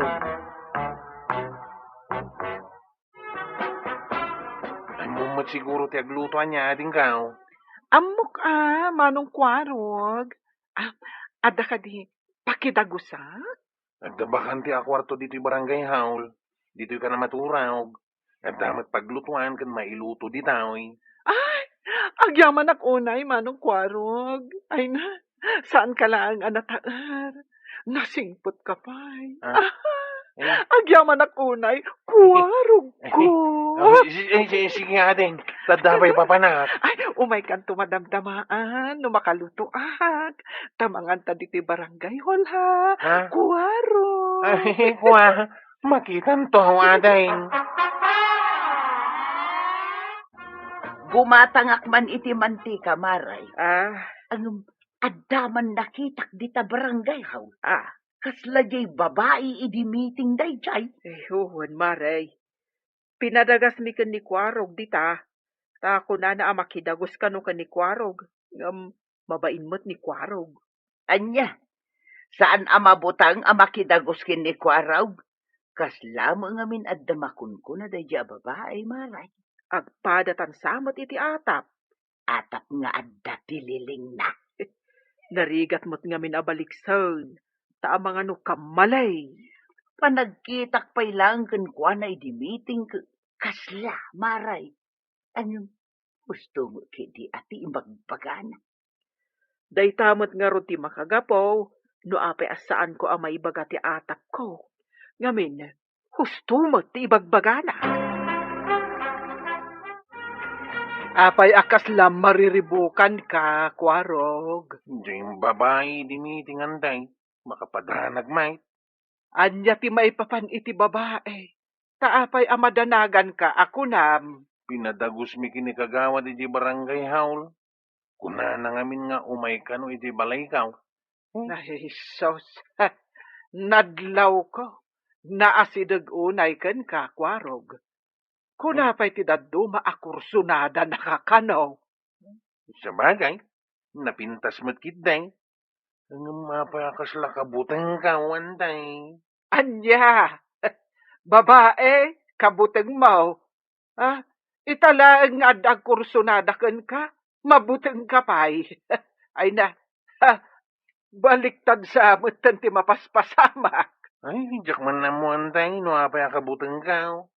S5: Ay mumat siguro ti aglutuan niya, ading kao.
S3: Amok manong kwarog. Ada ka di pakidagusa?
S5: Nagdabakan ti akwarto dito'y barangay hall. Dito'y ka na maturag. At damat paglutuan kan mailuto di tao'y.
S3: Agyaman ak unay, manong kwarog. Ay na, saan ka lang anataar? Nasingpot ka pa'y. Agyaman ak unay, kwarog ko.
S5: Sige nga din. Tadabay papanak.
S3: Umay kan tumadamdamaan, no makalutoak. Tamangan ta diti barangay hall ha. Kwarog.
S5: Kwa, makitan to, aday.
S2: Gumatangak man iti mantika, maray.
S3: Anong
S2: Adaman nakitak di ta barangay haw. Kasla jay babae idi meeting day jay.
S3: huwan maray. Pinadagas mi kan ni kwarog dita. Ta ako na makidagos ka no kan ni kwarog. Mabain mo't ni kwarog.
S2: Anya, saan amabutang amakidagos kin ni Kwaraw? Kas lamang amin at damakun ko na dadya babae, maray.
S3: Agpadatan samot iti atap.
S2: Atap nga adda tililing na.
S3: Narigat mo't nga minabalikson. Ta mga no kamalay.
S2: Panagkitak pa'y lang kan kwa na idimiting kasla, maray. Anong gusto mo kidi ati imagbagana?
S3: Daytamot nga ro ti makagapaw. No apay asaan ko amay baga ti atap ko. Ngamin, husto mo ti ibagbagana. Apay akas lam mariribukan ka, Kwarog.
S5: Yung babae dimitingan day, makapadanag may.
S3: Anya ti maipapan iti babae. Taapay amadanagan ka, ako nam.
S5: Pinadagos mi kinikagawa di barangay haul. Kuna na ngamin nga umay ka no iti balay kaw.
S3: Ay, sos, nadlaw ko. Naasidag unay ken ka, Kwarog. Kunapay ti daddo maakursunada nakakanaw.
S5: Sa bagay, napintas mo't kitday. Ang mapakas lakabutang kawan day.
S3: Anya, babae, kabuteng mo. Ah, italaang nga kursunada ken ka, mabuteng kapay. Ay na, baliktad sa mutan ti mapaspasamak.
S5: Ay, jak man na mo antay, no apay akabutang kaw.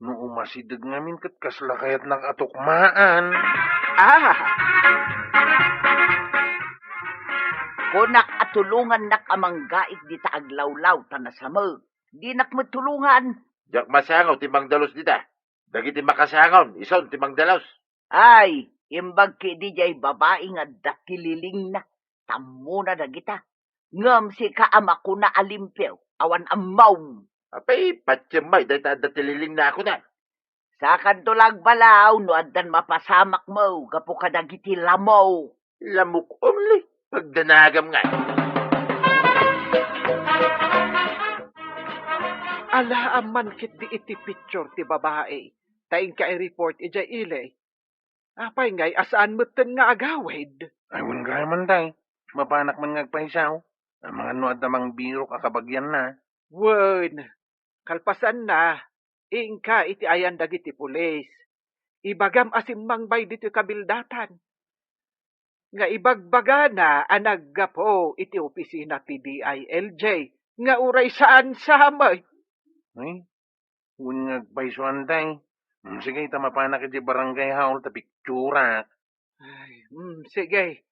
S5: No umasidag ngamin kat kaslakayat nakatukmaan.
S3: Ah,
S2: Kunak at tulungan nak amanggaik di taaglawlaw tanasamo. Di nak matulungan.
S6: Jak masangaw timang dalos dita. Dagiti makasangaw, ison timang dalos.
S2: Ay, imbag ki di jay babae nga datililing na. Tamo na dagita. Ngam si kaama ko na alimpyo. Awan amaw.
S6: Apay, patsyamay, dahil tililing na ako na.
S2: Sa kantulag balaw, no adan mapasamak mo. Gapo ka dagiti lamaw.
S6: Lamok only, pagdanagam nga.
S3: ala aman kit di iti picture ti babae. Taing ka i-report ija ile. Apay ngay asaan mutten nga agawid.
S5: Ay, wun gaya man day. Mapanak man ngagpaisaw. Ang mga nuad namang biro kakabagyan na.
S3: Wen, kalpasan na. Ingka iti ayan dagiti pulis. Ibagam asim mangbay dito kabildatan. Nga ibagbaga na anaggapo iti opisina ti DILJ. Nga uray saan samay.
S5: Ay, wun ngagpaisuan day. Sige, mapanak iti barangay haul ta pictura.
S3: Ay, sige.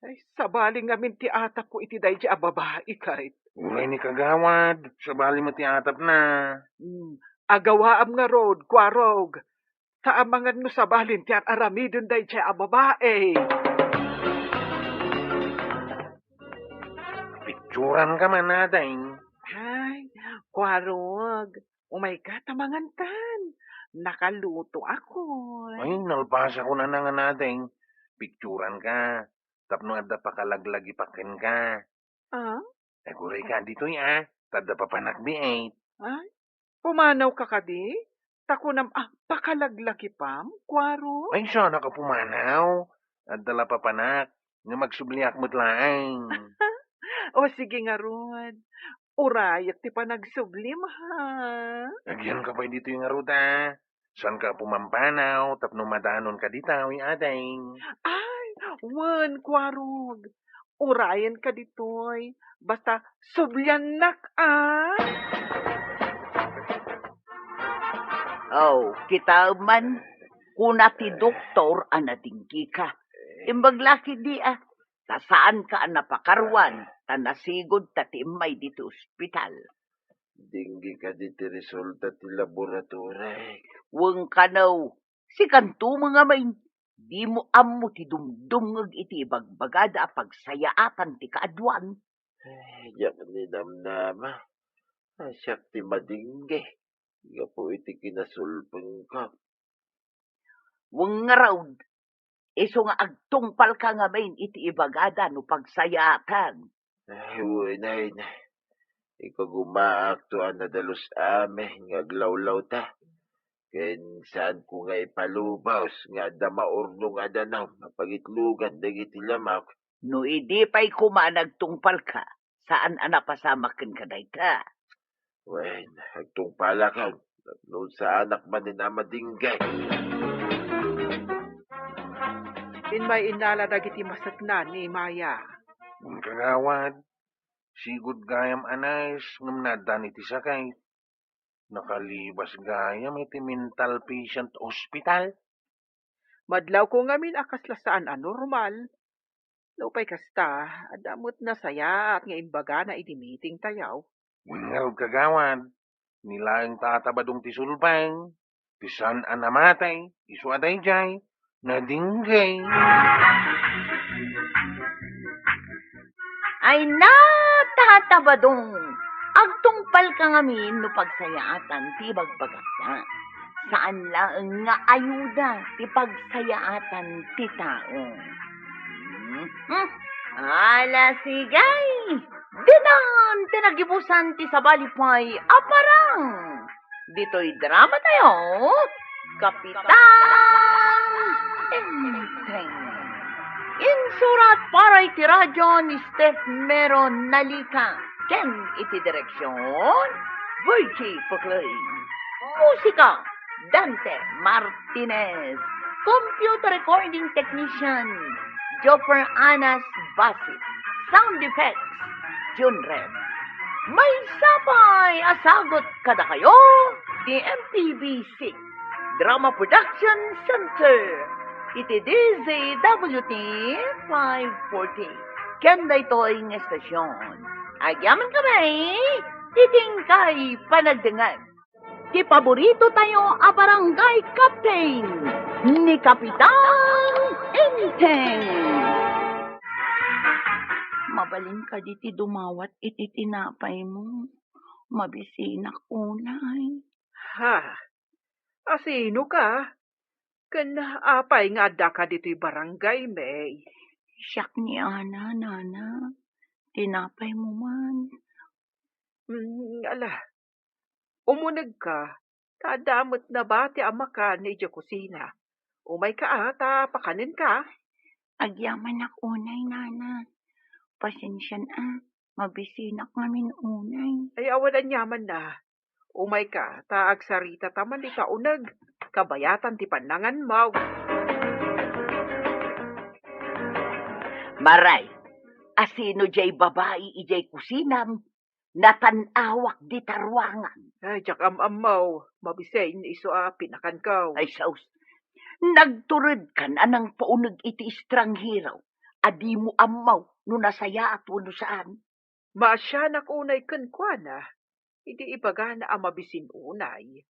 S3: Ay, sabaling ngamin ti atap ko iti day a babae kahit.
S5: Uray ni kagawad. Sabali mo ti atap na.
S3: Agawaam nga road, kwarog. Taamangan no sabalin ti aramidon day a babae.
S5: Picturan ka man na day.
S3: Ay, kwarog. Umay ka, tamangan tan. Nakaluto ako.
S5: Ay, nalpasa ko na nga natin. Picturan ka. Tapno adda pakalaglagi pakin ka.
S3: Ah?
S5: Naguray ka dito Tadda pa panakbiait.
S3: Ay, pumanaw ka kadi? Takunam, pakalaglaki pam, kwaro?
S5: Ay, siya nakapumanaw. Adala pa panak. Nga magsubliak mo't laing.
S3: O sige nga ron. Urayat ti pa nagsublim ha.
S5: Agyan ka pa dito yung aruta. Saan ka pumampanaw? Tapno madanon ka dito, ating.
S3: Ay, wan, kwarog. Urayan ka ditoy. Basta subyanak
S2: Oh, kita man, kuna ti doktor anatingki ka. Imbaglaki di saan ka napakarwan, tanasigod tatimay dito ospital.
S6: Dinggi ka diti resulta ti laboratory.
S2: Wang kanaw, si kanto mga main, di mo ammo ti dumdumngag iti bagbagada pagsayaatan ti kaadwan.
S6: Yak ni namnama. Asyak ti madingge. Nga po iti kinasulpeng ka.
S2: Wang nga raw, iso nga agtungpal ka nga main iti ibagada no pagsayatan.
S6: Ay, winay na. Ikaw gumaak to ang nadalos ame. Ngaglawlaw ta. Ken saan ko nga ipalubaws. Nga da maurno nga danaw. Mapagitlugan dagiti lamak.
S2: No idi pa'y kumanagtungpal ka, saan anapasamakin ka dayta?
S6: Wen, hagtong pala ka. Noon sa anak man ni Namadinggay.
S3: In may inala dagiti masatnan ni Maya.
S5: Kagawad, sigud gayam anais ngam nadan iti sakay. Nakalibas gayam iti mental patient hospital.
S3: Madlaw ko ngamin akaslasaan anormal. Lupay kasta, adamot na saya at nga imbaga na idi-meeting tayaw.
S5: Ngaw kagawad, nilaing tatabadong ti sulbang, ti san anamatay, isu aday jay, nadinggay.
S1: Ay natatabadong. Agtungpal ka ngamin no pagsayaatan ti bagbagata. Saan lang nga ayuda ti pagsayaatan ti tao. Ala sigay. Dinan tinagibusan ti sabalipay aparang. Dito'y drama tayo. Kapitan Enteng. Insurat para iti radyo ni Steph Meron Nalika. Ken iti direksyon, Virgie Puclay. Musika, Dante Martinez. Computer recording technician, Jopper Anas Basit. Sound effects, Junred. May sabay asagot kada kayo, di MTV6 Drama Production Center. Iti DZWT 540. Kenda ito'y ng estasyon. Agyaman kami, titingkay panagdangan. Ti paborito tayo a barangay captain ni Kapitan Enteng. Mabalin ka diti dumawat iti tinapay mo. Mabisinak unay.
S3: Ha? Asino ka? Apay nga da ka dito'y barangay, May.
S1: Siyak ni Ana, Nana. Tinapay mo man.
S3: Ala, umunag ka. Tadamot na ba ti ama ka ni Diyo kusina? Umay ka ata, pakanin ka.
S1: Agyaman ak unay, Nana. Pasensyan mabisinak ngamin unay.
S3: Ay awan yaman na. Umay ka, taag sarita taman di ka unag. Kabayatan ti panangan mo.
S2: Maray, asino jay babae ijay kusinam, natanawak di tarwangan.
S3: Ay, jak am-amaw. Mabisay ni iso pinakan ka.
S2: Ay saus, nagturod kan anang paunag iti estranghero, adi mo amaw no nasaya at wano saan.
S3: Masyanak unay kenkwana. Hindi ibaga na mabisin unay.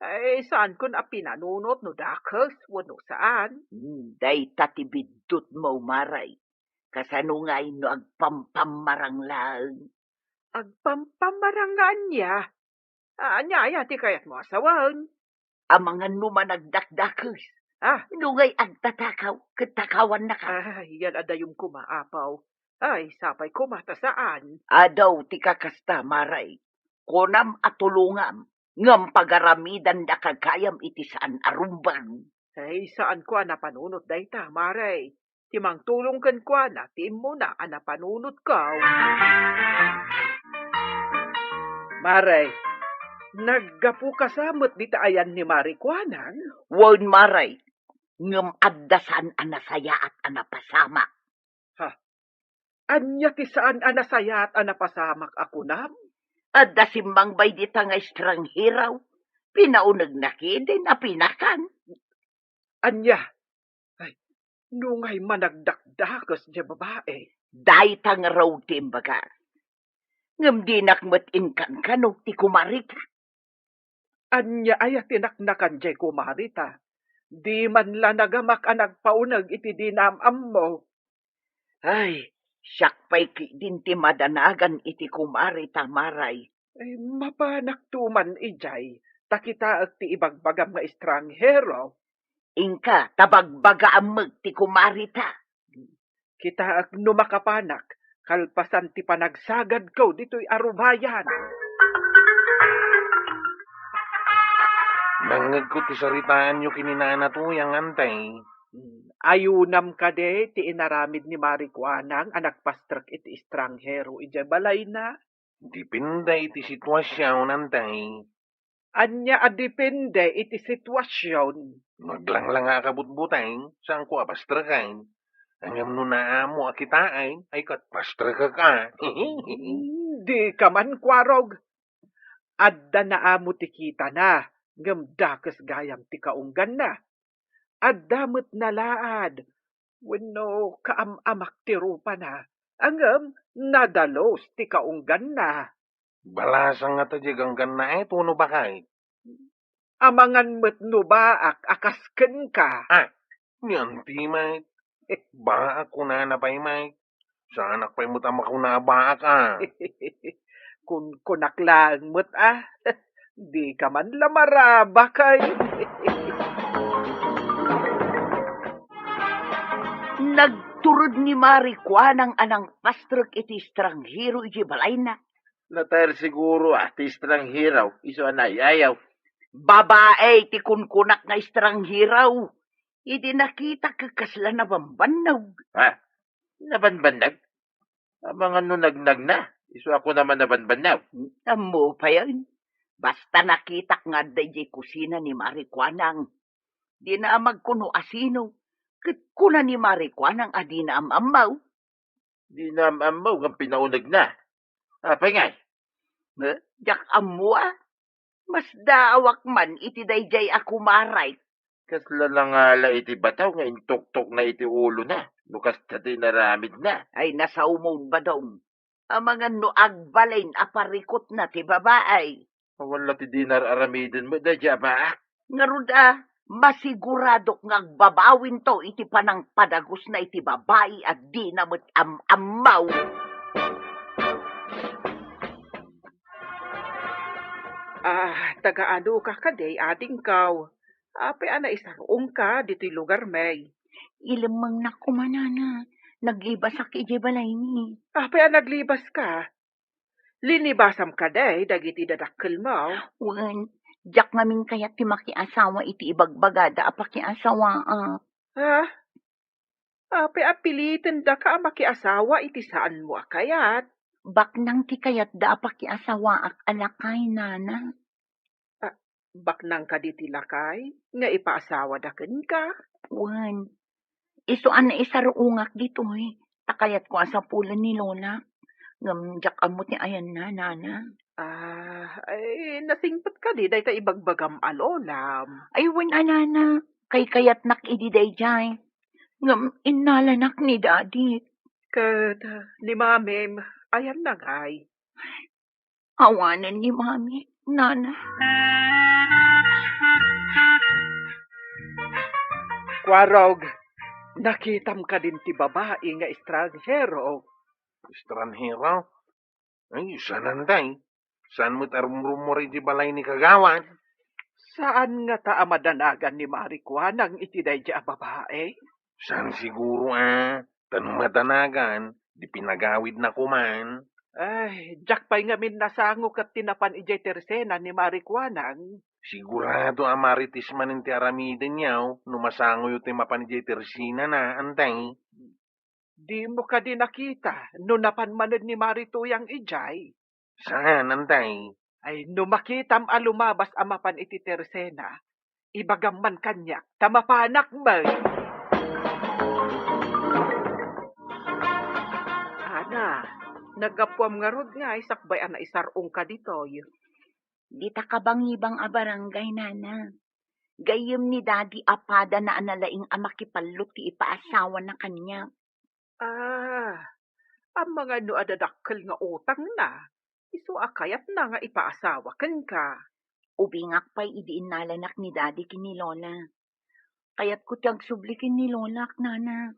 S3: Ay, saan kun pinanunot no dakas, wano saan?
S2: Day tatibidot mo maray, kasano nga'y no agpampamarang lang.
S3: Agpampamarangan niya. Anya, ti kayat mo asawan.
S2: Amangan no managdakdakas, nungay agtatakaw, katakawan na ka.
S3: Ay, yan adayong kumaapaw. Ay, sapay kumata saan?
S2: Adaw ti kakasta maray, konam at tulungam, ngam pagaramidan da kagayam iti saan arumbang.
S3: Ay, saan ko napanunot dayta, maray? Timang tulong kan ko na, tim mo na napanunot ka. Maray, naggapu kasamot di taayan ni Marikwanan?
S2: Wan maray, ngam addasan anasaya at anapasama.
S3: Anya ti saan anasaya at anapasamak ako nam?
S2: Adda simbang bay di nga estrangheraw, pinaunag na kidi na pinakan.
S3: Anya, ay, nungay managdakdakas di babae.
S2: Day tang raw timbaga. Ngam di nakmatin kan kano ti kumarita.
S3: Anya ay tinaknakan di kumarita. Di man la nagamak nagpaunag iti dinamam mo.
S2: Ay, siyak pa'y din ti madanagan iti kumarita maray.
S3: Ay, mapanak tuman ijay. Takita at ti ibagbagam nga estranghero.
S2: Ingka, tabagbaga amag ti kumarita.
S3: Kita ak numakapanak, kalpasan ti panagsagad ko dito'y arubayan.
S5: Nangag ko ti saritaan nyo kininana to yung antay.
S3: Ayunam ka de, ti inaramid ni Marikwanang anak pastrak iti estranghero iti balay na.
S5: Dipinda iti sitwasyon, antay.
S3: Anya adipende iti sitwasyon.
S5: Maglanglang nga kabutbutay, saan ko apastrakain. Hanggang no naamo akitain, ay katpastraka ka.
S3: Di ka man kwarog. Adda na amo ti kita na, ngam dakas gayam ti kaunggan na. Adda met nalaad, wenno kaamamak ti rupa na, angam nadalos ti kaunggan na.
S5: Balasang nga tadyag na tuno ba kay?
S3: Amangan met no baak akasken ka.
S5: Niyan ti, may. Baak ko na napay, may. Saan akpay mo tama ko na baak,
S3: Kun kunaklaan met di ka man lamaraba kay.
S2: Nagturod ni Marikwanang anang pastrak iti estranghero iti balay na.
S6: Natayar siguro ti estranghero, iso anayayaw.
S2: Babae ti kunkunak nga estranghero. Idi nakita kakasla na bambanaw.
S6: Nabanbanag? Mga nagnag na. Iso ako naman nabanbanaw.
S2: Amo pa yan. Basta nakita nga day kusina ni Marikwanang. Di na magkuno asino. Kuna ni Marikwanang adi na amamaw.
S6: Di na amaw ang pinaunag na. Pangay.
S2: Jak amo Mas daawak man iti dayjay ako maray.
S6: Kasla lang ala iti bataw nga intok-tok na iti ulo na. Lukas tati naramid na.
S2: Ay nasaumon ba daw? Ang mga noagbalain aparikot na ti babaay.
S6: Wala ti dinar aramidin mo da ba?
S2: Ngaruda, masiguradok nga babawin to iti panang padagos na iti babae at di na mo't amaw.
S3: Tagaano ka kaday ading kaw. Ape ana isarong ka dito'y lugar may.
S1: Ilamang na kumanana. Naglibas sa kiji balay ni.
S3: Ape naglibas ka. Linibasam ka day, dagiti dadakkel mo.
S1: Wan, jak ngamin kayat ti makiasawa iti ibagbagada apakiasawa.
S3: Ape apilitin da ka makiasawa iti saan mo akayat.
S1: Baknang ti kayat da apakiasawa ak alakay nana.
S3: Baknang ka diti lakay, nga ipaasawa da ken ka.
S1: Wan, isuan na isaruungak dito Takayat ko sa pulan ni Lola. Ngam jak amot ni ayan na, nana.
S3: Ay, nasingpat ka di, day ta ibagbagam alolam.
S1: Ay, wan anana. Kay nak ididay jay. Ngam inalanak ni daddy.
S3: Kat, ni mamem, ayan na ngay.
S1: Awanan ni mami, nana.
S3: Kwarog, nakitam ka din ti babae nga estranghero.
S5: Estranghero? Ay, saan anday? Saan mo't arumrumor iti balay ni kagawan?
S3: Saan nga ta amadanagan ni Marikwanang iti dayja a babae?
S5: Saan siguro tanong madanagan, di pinagawid na kuman.
S3: Ay, jak pa'y ngamin nasango kat tinapan ijay tersena ni Marikwanang.
S5: Sigurado amaritis man inti aramiden yaw, numasango yu ti mapanijay tersina na, antay.
S3: Di mo ka di nakita, no napanmanad ni Marituyang ijay.
S5: Saan, antay?
S3: Ay, no makitam alumabas amapan iti tersena, ibagam man kanyak, tamapanak man. Ana, nagapuam nga rod nga, isakbay ana isarong ka ditoy.
S1: Di ta kabangibang a barangay, nana. Gayem ni daddy apada na analaing amakipalot ti ipaasawa na kanya.
S3: Ang mga no adadakkel nga utang na, iso akayat na nga ipaasawa ken ka.
S1: Ubingak pa'y idiin nalanak ni daddy kini Lola. Kaya't ko tiyag sublikin ni Lola, nana.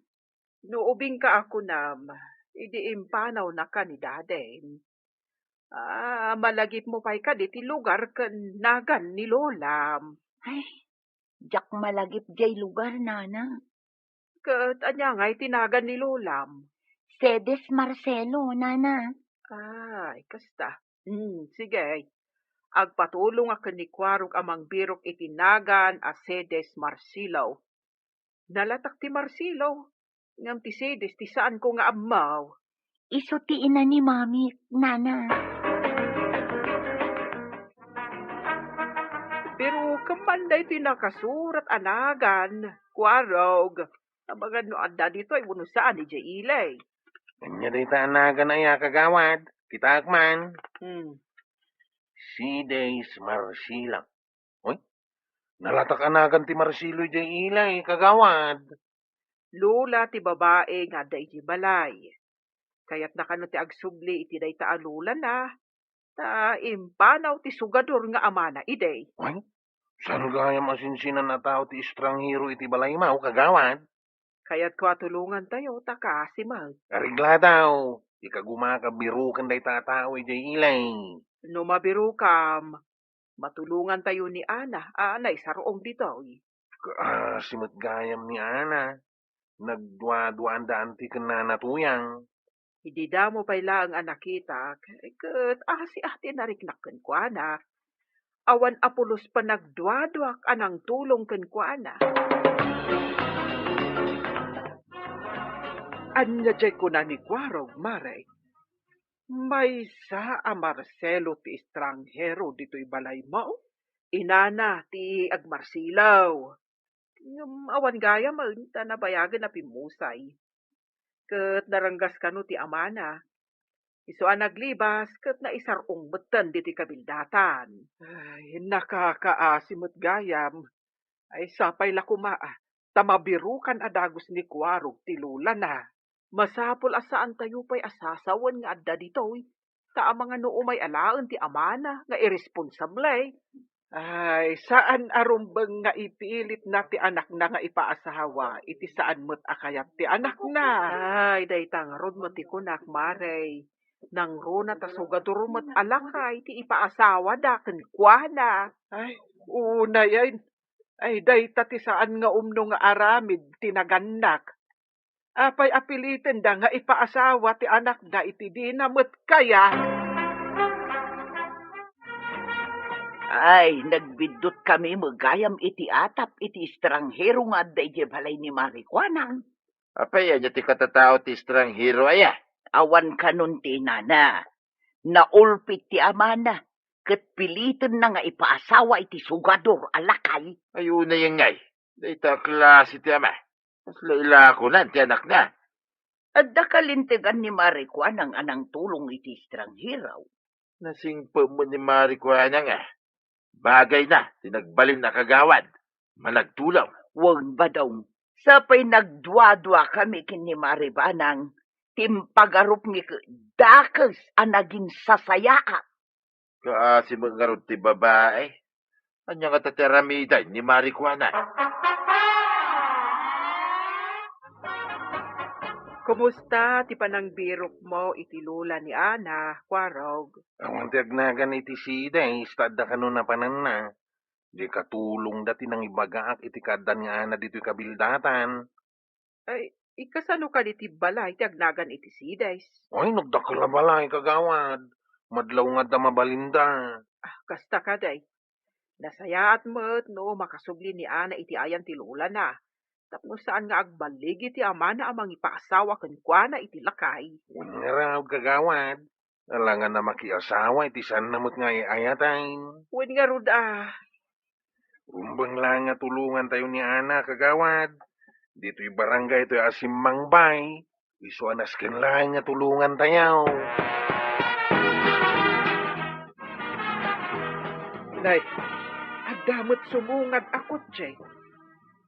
S3: No ubing ka ako nam, idi impanaw na ka ni daden. Malagip mo pa'y ka diti lugar ken nagan ni Lolam.
S1: Ay, jak malagip jay lugar, nana.
S3: Kat anya nga'y tinagan ni Lolam.
S1: Sedes Marcelo, nana.
S3: Ay, kasta. Sige. Agpatulong ako ni Kwarog amang birok itinagan a Sedes Marcelo. Nalatak ti Marcelo. Ngam ti Sides, ti saan ko nga amaw.
S2: Isutiin na ni Mami, Nana.
S3: Pero kamanday ti nakasurat anagan. Kwarog. Abagan no adda dito ay uno saan ni Jailay.
S5: Kanya dayta anagan ay kagawad. Kitakman. Si Days Marcila. Uy, nalatak anagan ti Marcelo jay ilay, kagawad.
S3: Lula ti babae nga day ti balay. Kaya't nakano ti agsubli iti day ta alula na. Ta impanaw ti sugador nga amana iday.
S5: Uy, saan gayam asinsinan na tao ti estranghero iti balay mau, kagawad?
S3: Kaya't kwa tulungan tayo ta kasimag.
S5: Karigla daw. Ikagumakabirukan day tatao jay ilay.
S3: No mabiru kam, matulungan tayo ni Ana. Anay sarong dito.
S5: Simot gayam ni Ana. Nagdwa-duan daan ti kananatuyang.
S3: Hindi da mo pala ang anak kita. Kat si ate nariknak kwa na. Awan apulos pa nagdwadwak anang tulong kwa na. Anya jay ko na ni Kwarog, Maray. May sa Marcelo ti estranghero dito'y balay mo. Inana ti agmarsilaw. Awan gaya man, nabayagan na pimusay. Kat naranggas ka no ti amana. Isuan naglibas, kat naisarong betan dito'y kabildatan. Ay, nakakaasimot gayam. Ay, sapay lakumaa. Tamabirukan adagos ni Kwarog ti lula na. Masapol asaan tayo pa'y asasawan nga adda dito'y. Ta mga noo may alaan ti amana nga irresponsable. Ay, saan arumbang nga ipilit na ti anak na nga ipaasawa, iti saan mo't akayat ti anak na. Ay, daytang rod mo ti kunak, Maray. Nang runa ta sugaduro mo't alakay, ti ipaasawa da kwa na. Ay, una yan. Ay, dayta ti saan nga umno nga aramid, tinaganak. Apay apilitin da nga ipaasawa ti anak da iti dinamot kaya.
S2: Ay, nagbidot kami magayam iti atap iti estranghero nga adda iti balay ni Marikwanang.
S6: Apay, anya ti katatao ti estranghero aya.
S2: Awan kanon ti Nana. Naulpit ti amana. Kat pilitin na nga ipaasawa iti sugador alakay.
S6: Ayun na yung ngay. Dayta klase ti ama. Mas laila ko na, ti anak na.
S2: Adda kalintigan ni Marikwanang anang tulong iti estranghero.
S6: Nasingpa mo ni Marikwana nga. Bagay na, tinagbalin na kagawad. Managtulaw.
S2: Wag ba daw? Sapay nagdwa-dwa kami kini Maribanang. Timpagarup ni dakas ang naging sasayaa.
S6: Kaasi mo nga ron ti babae. Anya nga tatiramiday ni Marikwana.
S3: Kumusta ti panangbirok mo iti lula ni Ana, Kwarog?
S5: Ang tiagnagan iti sida, istad da kano na panan na. Di katulong dati nang ibagaak iti kadan nga na dito'y kabildatan.
S3: Ay, ikasano ka iti balay, ti agnagan iti sidays.
S5: Ay, nagdakala balay kagawad. Madlaw nga da mabalinda.
S3: Kasta ka day. Nasayaat mo't no makasubli ni Ana iti ayan ti lula na. Tapno saan nga agbalig iti amana amang ipaasawa kwa na iti lakay.
S5: Unaraw kagawad. Alangan na makiasawa iti san namot nga iayatayin.
S3: Wen nga ruda.
S5: Umbang lang nga tulungan tayo ni Ana kagawad. Dito'y barangay ito'y Asimmangbay. Iso anaskin lang nga tulungan tayo.
S3: Nay, adamot sumungad ako, Chay.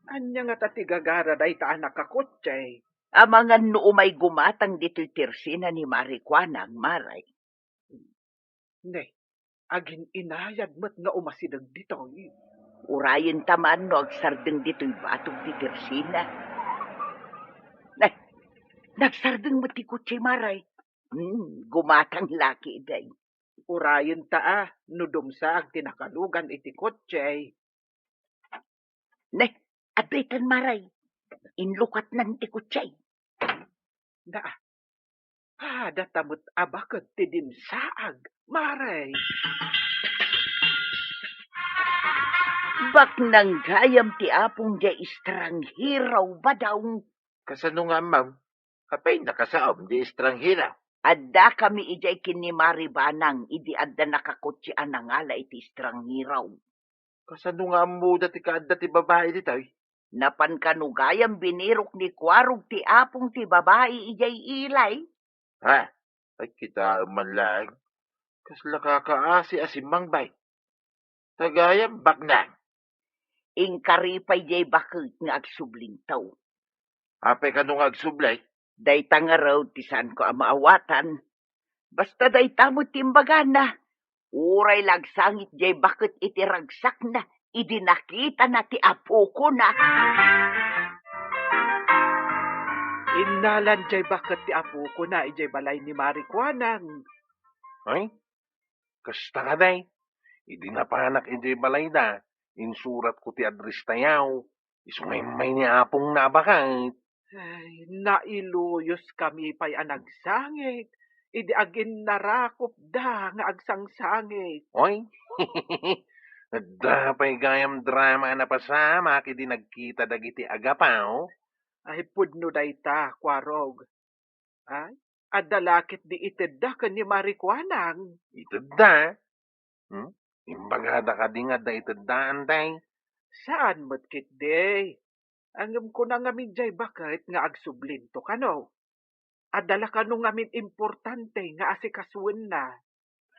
S3: Anya nga tatigagara day ta anak ako, Chay.
S2: Amangan no may gumatang dito'y tirsina ni Marikwanang, Maray.
S3: Nay, agin inayad mo't nga umasidag dito.
S2: Urayin taman no agsardeng dito'y batog ti tirsina. Nagsardeng mo ti kutsi, Maray. Gumatang laki day.
S3: Urayin taa, no dumsag tinakalugan iti kotse.
S2: Abetan, Maray. Inlukat ng ti kutsi.
S3: Datamot abakad ti dimsaag, Maray.
S2: Bak nang gayam ti apong di estranghiraw ba daw?
S6: Kasano nga, ma'am? Apay nakasaom di estranghera.
S2: Adda kami ijay kini Maribanang, idi adda nakakotsi anangala iti estranghiraw.
S6: Kasano nga muda ti kaadda ti babae ditoy?
S2: Napan kanugayam binirok ni Kwarog ti apong ti babae ijay ilay.
S6: Ha? Ay, kita man lang. Kasla kakaasi asimang bay. Tagayam, baknang.
S2: Ingkaripay jay bakit nga agsublintaw.
S6: Apay kanong agsublay.
S2: Dayta nga raw tisan ko ang maawatan. Basta dayta mo timbagan na. Uray lagsangit jay bakit iti ragsak na. Idi nakita na ti apo ko na.
S3: Inalan jay bakit ti apo ko na ijay balay ni Marikwanang.
S5: Ay, kasta ka day. Idi napanak ijay balay da. Insurat ko ti address tayaw. Isumay-may ni apong nabakit.
S3: Ay, nailuyos kami pa'y anagsangit. Idi agin narakop da nga agsangsangit.
S5: Oy, dapay gayam drama na pasama kidi nagkita dagiti agapaw.
S3: Ay, pudno dayta, Kwarog. Ay, adalakit di itedda ka ni Marikwanang.
S5: Itadda. Imbagada ka di nga da itaddaan day.
S3: Saan mo't kit day? Angam ko na ngamin jay bakit nga agsublinto ka no? Adala ka nung ngamin importante nga asikasuin na.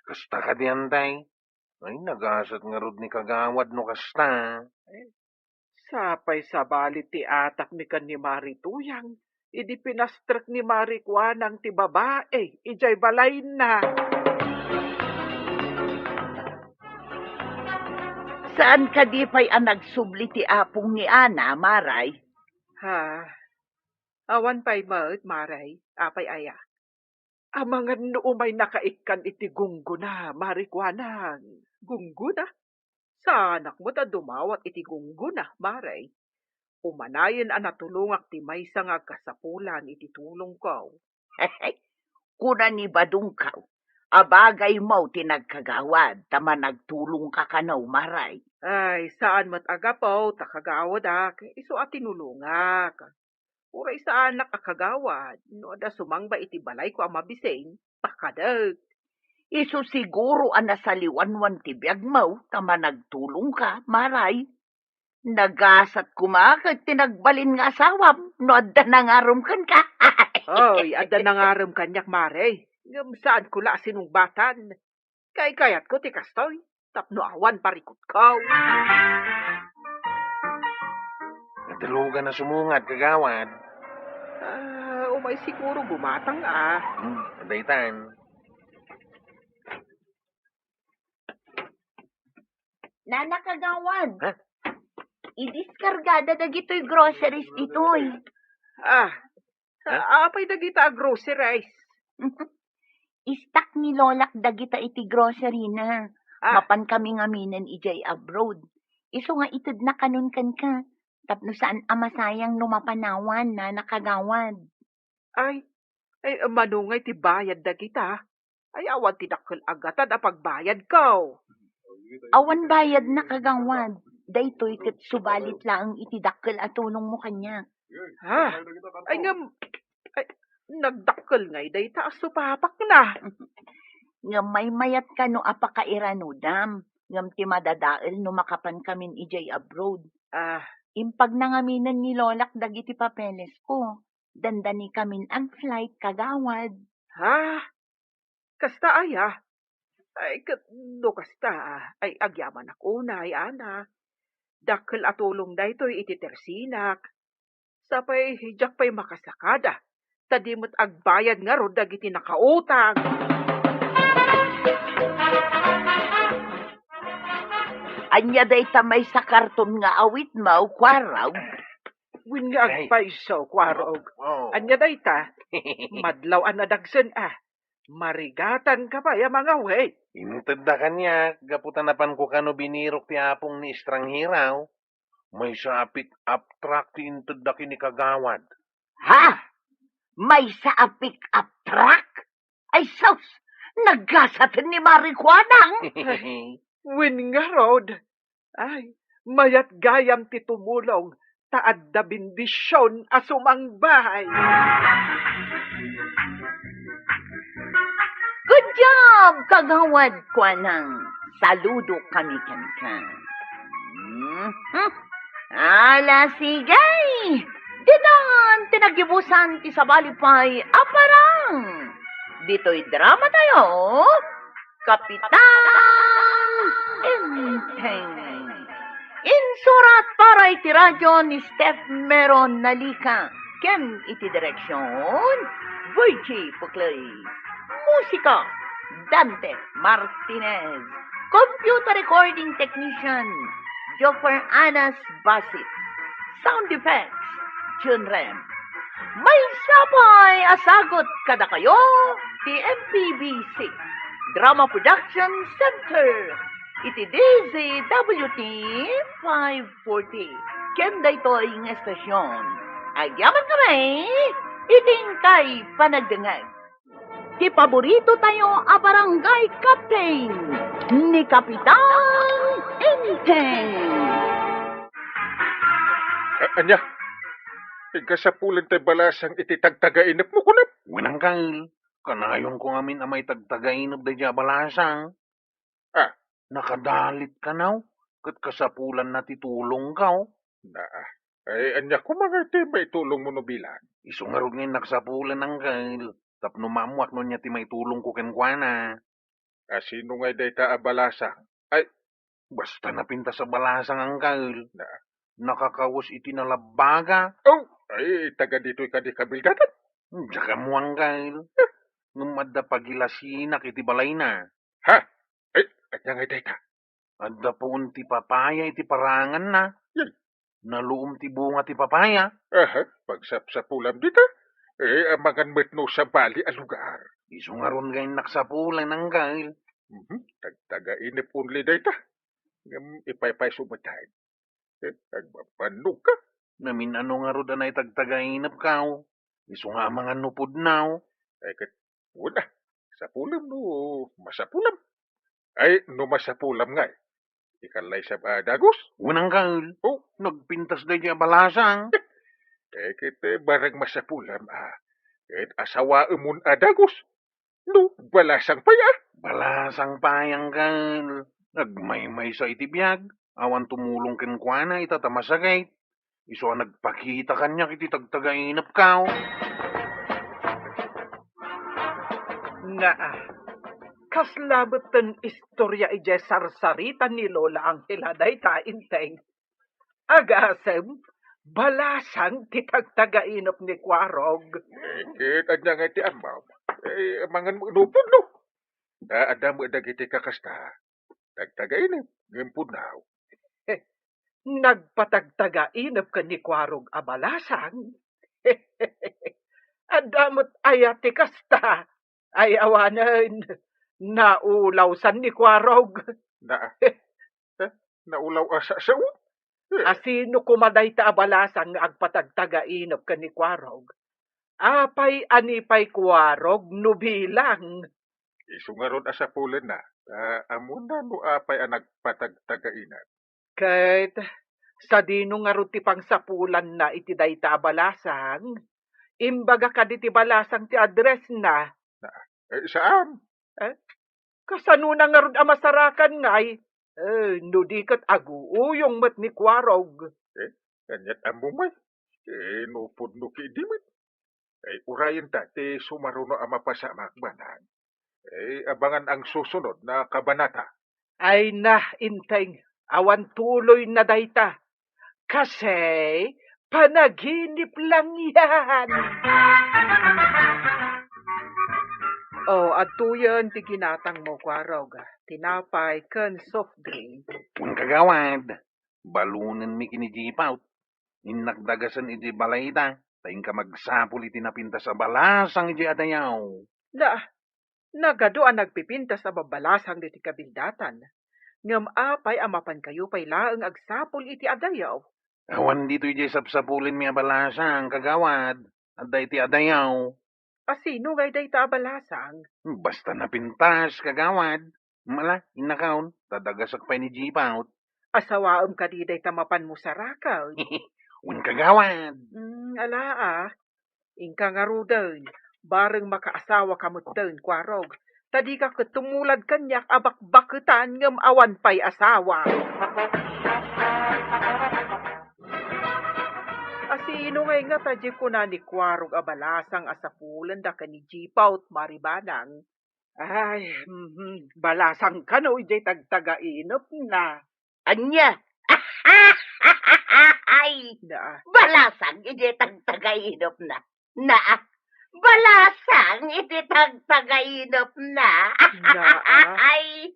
S5: Kasta ka diyan day. Ay, nagasat nga rod ni kagawad no kasta.
S3: Sapay sa balit ti atak ni kan ni Marituyang. Idi pinastrak ni Marikwanang ti babae. Ijay balay na.
S2: Saan ka di pa'y nagsubli ti apong ni Ana, Maray?
S3: Ha? Awan pa'y maut, Maray. Apay aya. Amangan no umay nakaikan iti gungguna, Marikwanang. Gungguna? Sa anak mo ta dumawat iti gungguna, Maray. Umanayan natulungak ti maysa nga kasapulan iti tulong ko.
S2: Kuna ni badung kaw. Abagay mo tinagkagawad, tama nagtulong ka kanaw, Maray.
S3: Ay, saan mat agapaw, takagawad iso at tinulungak. Uray sa anak akagawad, no da sumangba iti balay ko ang mabising, takadag.
S2: Iso siguro nasaliwanwan ti biyag mo, tama nagtulong ka, Maray. Nagasat kumakit tinagbalin nga asawam, no adda nangarom kan ka.
S3: Oy, adda nangaram kanyak, Maray. Ngam saan ko la sinungbatan. Kay-kayat ko ti kastoy, tapno awan parikot ko.
S5: Nadalugan na sumungat kagawad.
S3: Umay siguro gumatang
S5: Daytan.
S2: Nanakagawan.
S5: Ha?
S2: Idiskargada dagito'y groceries dito'y.
S3: Apay dagita groceries.
S2: Istak ni Lolak dagita iti grocery na. Mapan kami ngaminan ijay abroad. Iso nga itid na kanun kan ka. Tapno saan amasayang numapanawan na nakagawad.
S3: Ay, manungay ti bayad dagita. Ay, awan ti dakkel agatan a pagbayad ko.
S2: Awan bayad na kagawad. Daytoy ket subalit lang iti dakkel at tulong mo kanya.
S3: Ay, nagdakkel ngay dayta supapak na.
S2: Ngam may mayat ka no apakairanudam. Ngam ti madadael no makapan kamin ijay abroad. Impag nangaminan ni Lolak dagiti papeles ko. Dandani kamin ang flight kagawad.
S3: Kasta aya. Ay, no kasta. Ay, agyaman ako na, ay ana. Dakkel atulong daytoy iti tersinak. Sapay, hijak pa'y makasakada. Tadimot agbayad nga ro dagiti nakautang.
S2: Anya day tamay sa karton nga awit mo, Kwaraw.
S3: Win nga agpaiso, Kwarog. Anya dayta, madlaw anadagsen Marigatan ka pa, mga we.
S5: Inutad da kanya, gaputanapan ko kano binirok ti apong ni estranghiraw. May sa pick-up truck ti inutad da kini kagawad.
S2: Ha? May sa pick-up truck? Ay, sus! Naggasat ni Marikwanang!
S3: Win nga, Rod. Ay, mayat gayam ti tumulong, taad da bindisyon asumang bahay.
S1: Good job, kagawad ko nang saludo kami kankan. Ala sigay! Dinan, tinagibusan ti sabalipay aparang. Dito'y drama tayo. Kapitan Enteng. Insurat para iti radyo ni Steph Meron Nalika. Ken iti direksyon, Virgie Puclay. Musika, Dante Martinez. Computer recording technician, Joffer Anas Basit. Sound effects, Jun Rem. May sapay asagot kada kayo, ti MPBC. Drama Production Center. Iti DZWT 540. Kenda ito ang estasyon. Agyaman kami, iting kay panagdangag. Ti paborito tayo a barangay captain ni Kapitan Enteng.
S4: Anya, ikasapulan tayo balasang iti tagtagainap mo kunap.
S5: Winang kail, kanayon ko amin amay tagtagainop da dya balasang.
S4: Ah.
S5: Nakadalit ka naw, kat kasapulan na titulong ka.
S4: Ay, anya ko mga iti may tulong mo no bilang.
S5: Isungarod ngayon nakasapulan ng kail. Tapno mamuak no niya ti may tulong ko kenkwana.
S4: Sino nga dayta a balasang?
S5: Basta napinta sa balasang ang kail. Nakakawas iti nalabaga.
S4: Oh, ay, taga dito'y kadi kabildatan.
S5: Tsaka mo ang kail. Ngumada pagilasinak iti balay na.
S4: Ha? Ay, anya nga dayta.
S5: Adda po ti papaya iti parangan na.
S4: Yan.
S5: Naluom ti bunga ti papaya.
S4: Aha, pagsapsapulam dita. Amangan metno sa bali a lugar.
S5: Isungaron ngayon naksapulan ng kail.
S4: Tagtaga-inip unli dayta. Ipaypay sumatay. Tagpapanog ka.
S5: Namin ano nga ro danay tagtagainap kaw. Isu nga mga nupod naw.
S4: Kat, wala. Sapulam no, masapulam. Ay, no masapulam nga. Ikalay sa dagos.
S5: Unang kail.
S4: Oh.
S5: Nagpintas da dya balasang.
S4: Kit barang masapulam Kit asawa umun adagos. No, balasang paya.
S5: Balasang payang kail. Nagmaymay sa itibiyag. Awan tumulong kenkwana itatamasagay. Iso nagpakita kanya kiti tagtagainap kaw.
S3: Kaslabatan istorya ije sarsarita ni Lola Angela dayta Enteng. Agasem, balasang titagtagainop ni Kwarog.
S4: Kit anya nga ti amaw. Amangan mo inupod no. Ada mo dagiti kakasta. Tagtagainip. Ngimpunaw.
S3: Nagpatagtagainop ka ni Kwarog a balasang. Adamot ayati kasta. Ay awanan. Naulawsan ni Kwarog.
S4: Naulaw asa sa un.
S3: Asino kumaday ta abalasang nga agpatagtagainop ka ni Kwarog. Apay anipay Kwarog nubilang.
S4: Isungaron asa pulen na. Amuna no apay ang nagpatagtagainan.
S3: Kahit sa dino nga ron ti pangsapulan na iti dayta abalasang, imbaga ka di ti balasang ti address na.
S4: Saan?
S3: Kasanuna nga ron amasarakan ngay, nudikat aguuyong mat ni Kwarog.
S4: Kanyat amumay. Nupod no kidiman. Urayan dati sumaruno ang mapasamakbanan. Abangan ang susunod na kabanata.
S3: Ay na, Enteng, awan tuloy na dayta. Kasi, panaginip lang yan. Atuyan ti ginatang mo, Kwarog. Tinapay ken soft drink.
S5: Kung kagawad, balunan mi kinijipaut. Inakdagasan iti balayda. Taing ka magsapul iti napinta sa balasang iti adayaw.
S3: Nagado ang nagpipinta sa babalasang iti kabildatan. Ngam apay amapan kayo pay laeng agsapul iti adayaw.
S5: Awan dito iti sapsapulin mi balasang kagawad. Adda iti adayaw.
S3: Asino ngay dayta balasang?
S5: Basta napintas kagawad. Mala, inakaon, tadagasak pa ni jipaut.
S3: Asawaam ka di day tamapan mo sa rakaw.
S5: Un kagawad.
S3: Ala ingka nga rudan, bareng makaasawa ka mo den, kwarog. Tadi ka ketumulad kanyak abak-bakutan ngem awan pay asawa. Asino ngay nga tadya ko na ni kwarog abalasang asapulan da ka ni Jipaut maribanang. Ay, balasang ka no, ijay tagtagainop na.
S2: Anya? Ay,
S3: Na,
S2: balasang iti tagtagainop na. Na, balasang iti tagtagainop na.
S3: na,
S2: Ay,